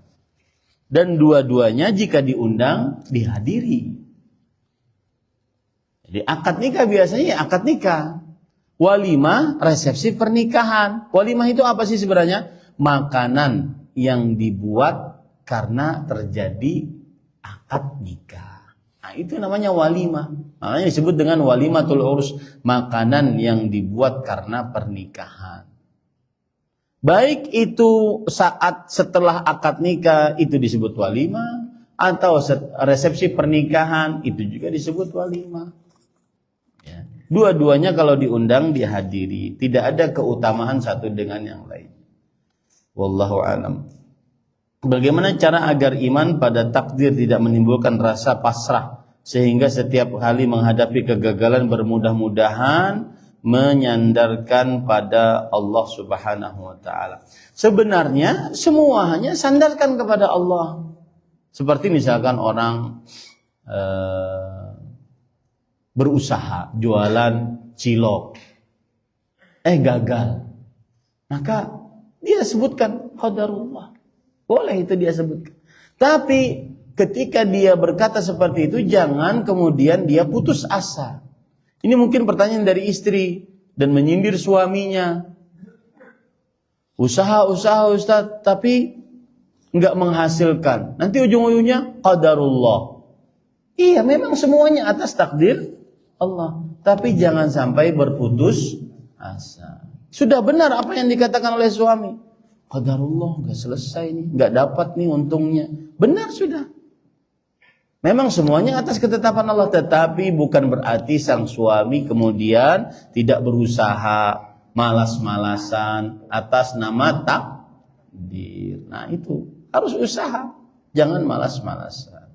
Dan dua-duanya jika diundang dihadiri. Jadi akad nikah biasanya ya akad nikah. Walimah, resepsi pernikahan. Walimah itu apa sih sebenarnya? Makanan yang dibuat karena terjadi akad nikah. Nah, itu namanya walimah. Makanya disebut dengan walimatul urus, makanan yang dibuat karena pernikahan. Baik itu saat setelah akad nikah itu disebut walimah, atau resepsi pernikahan itu juga disebut walimah. Ya. Dua-duanya kalau diundang dihadiri, tidak ada keutamaan satu dengan yang lain. Wallahu a'lam. Bagaimana cara agar iman pada takdir tidak menimbulkan rasa pasrah sehingga setiap kali menghadapi kegagalan bermudah-mudahan menyandarkan pada Allah Subhanahu wa taala. Sebenarnya semua hanya sandarkan kepada Allah. Seperti misalkan orang berusaha jualan cilok, gagal, maka dia sebutkan qadarullah, boleh itu dia sebutkan. Tapi ketika dia berkata seperti itu, jangan kemudian dia putus asa. Ini mungkin pertanyaan dari istri dan menyindir suaminya. Usaha Ustaz, tapi enggak menghasilkan. Nanti ujung-ujungnya qadarullah. Iya, memang semuanya atas takdir Allah. Tapi jangan sampai berputus asa. Sudah benar apa yang dikatakan oleh suami. Qadarullah, enggak selesai nih, enggak dapat nih untungnya. Benar sudah. Memang semuanya atas ketetapan Allah, tetapi bukan berarti sang suami kemudian tidak berusaha, malas-malasan atas nama takdir. Nah, itu harus usaha, jangan malas-malasan.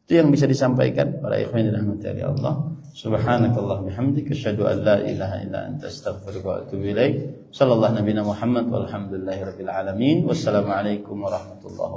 Itu yang bisa disampaikan para ikhwan yang dirahmati Allah. Subhanakallah bihamdika asyhadu an la ilaha illa anta astaghfiruka wa atubu ilaik. Sallallahu nabiyana Muhammad walhamdulillahirabbil alamin. Wassalamualaikum warahmatullahi wabarakatuh.